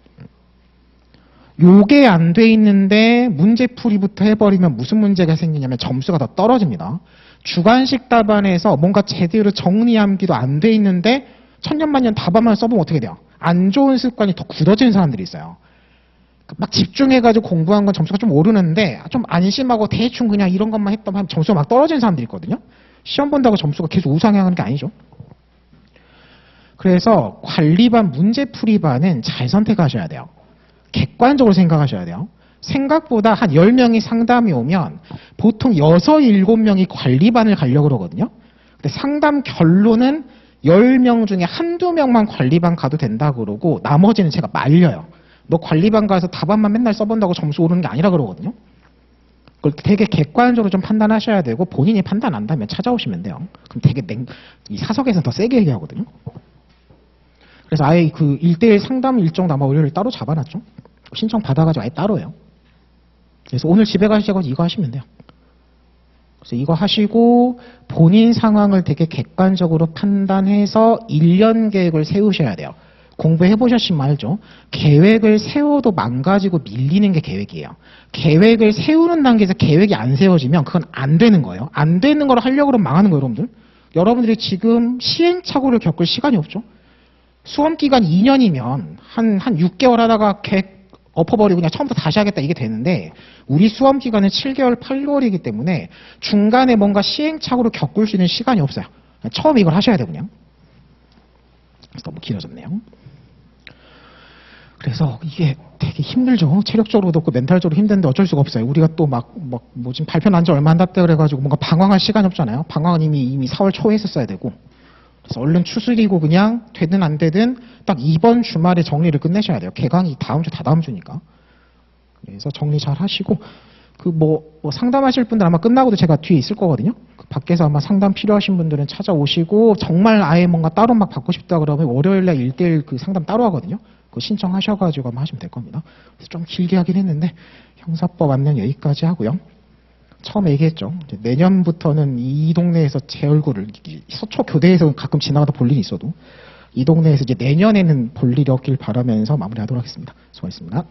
요게 안 돼 있는데 문제풀이부터 해버리면 무슨 문제가 생기냐면 점수가 더 떨어집니다. 주관식 답안에서 뭔가 제대로 정리함기도 안 돼 있는데 천년만년 답안만 써보면 어떻게 돼요? 안 좋은 습관이 더 굳어지는 사람들이 있어요. 막 집중해가지고 공부한 건 점수가 좀 오르는데 좀 안심하고 대충 그냥 이런 것만 했던 하면 점수가 막 떨어지는 사람들이 있거든요. 시험 본다고 점수가 계속 우상향하는 게 아니죠. 그래서 관리반 문제풀이반은 잘 선택하셔야 돼요. 객관적으로 생각하셔야 돼요. 생각보다 한 10명이 상담이 오면 보통 6, 7명이 관리반을 가려고 그러거든요. 근데 상담 결론은 10명 중에 한두 명만 관리반 가도 된다고 그러고 나머지는 제가 말려요. 너 관리반 가서 답안만 맨날 써본다고 점수 오르는 게 아니라 그러거든요. 그걸 되게 객관적으로 좀 판단하셔야 되고 본인이 판단 안 한다면 찾아오시면 돼요. 그럼 되게 이 사석에서는 더 세게 얘기하거든요. 그래서 아예 그 1대1 상담 일정 아마 월요일 따로 잡아놨죠. 신청 받아가지고 아예 따로예요. 그래서 오늘 집에 가시고 이거 하시면 돼요. 그래서 이거 하시고 본인 상황을 되게 객관적으로 판단해서 1년 계획을 세우셔야 돼요. 공부해 보셨으면 알죠. 계획을 세워도 망가지고 밀리는 게 계획이에요. 계획을 세우는 단계에서 계획이 안 세워지면 그건 안 되는 거예요. 안 되는 걸 하려고 그러면 망하는 거예요, 여러분들. 여러분들이 지금 시행착오를 겪을 시간이 없죠. 수험 기간 2년이면 한 6개월 하다가 계획 엎어버리고 그냥 처음부터 다시 하겠다 이게 되는데 우리 수험 기간은 7개월, 8개월이기 때문에 중간에 뭔가 시행착오를 겪을 수 있는 시간이 없어요. 처음에 이걸 하셔야 돼요, 그냥. 너무 길어졌네요. 그래서 이게 되게 힘들죠. 체력적으로도 없고 멘탈적으로 힘든데 어쩔 수가 없어요. 우리가 또 뭐 지금 발표 난 지 얼마 안 됐다 그래가지고 뭔가 방황할 시간이 없잖아요. 방황은 이미 4월 초에 했었어야 되고. 그래서 얼른 추스리고 그냥 되든 안 되든 딱 이번 주말에 정리를 끝내셔야 돼요. 개강이 다음 주, 다다음 주니까. 그래서 정리 잘 하시고, 뭐 상담하실 분들 아마 끝나고도 제가 뒤에 있을 거거든요. 그 밖에서 아마 상담 필요하신 분들은 찾아오시고, 정말 아예 뭔가 따로 막 받고 싶다 그러면 월요일날 1대1 그 상담 따로 하거든요. 그거 신청하셔가지고 아마 하시면 될 겁니다. 그래서 좀 길게 하긴 했는데, 형사법 안내는 여기까지 하고요. 처음에 얘기했죠. 이제 내년부터는 이 동네에서 제 얼굴을 서초 교대에서 가끔 지나가다 볼 일이 있어도 이 동네에서 이제 내년에는 볼 일이 없길 바라면서 마무리하도록 하겠습니다. 수고하셨습니다.